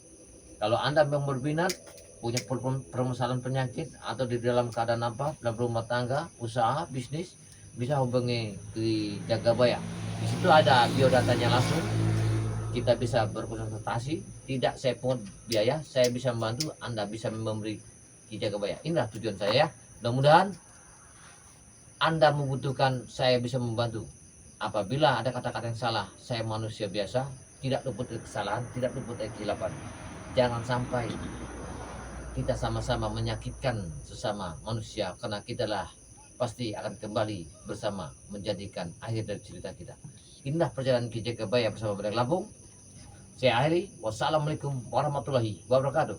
Kalau Anda memang berminat punya permasalahan penyakit atau di dalam keadaan apa dalam rumah tangga, usaha, bisnis, bisa hubungi di Jagabaya. Di situ ada biodatanya langsung. Kita bisa berkonsultasi, tidak saya pungut biaya, saya bisa membantu, Anda bisa memberi Ki Jagabaya. Inilah tujuan saya ya. Mudah-mudahan Anda membutuhkan, saya bisa membantu. Apabila ada kata-kata yang salah, saya manusia biasa, tidak luput dari kesalahan, tidak luput dari kesilapan. Jangan sampai kita sama-sama menyakitkan sesama manusia, karena kitalah pasti akan kembali bersama menjadikan akhir dari cerita kita. Inilah perjalanan Ki Jagabaya bersama Bani Lampung. Saya akhiri. Wassalamualaikum warahmatullahi wabarakatuh.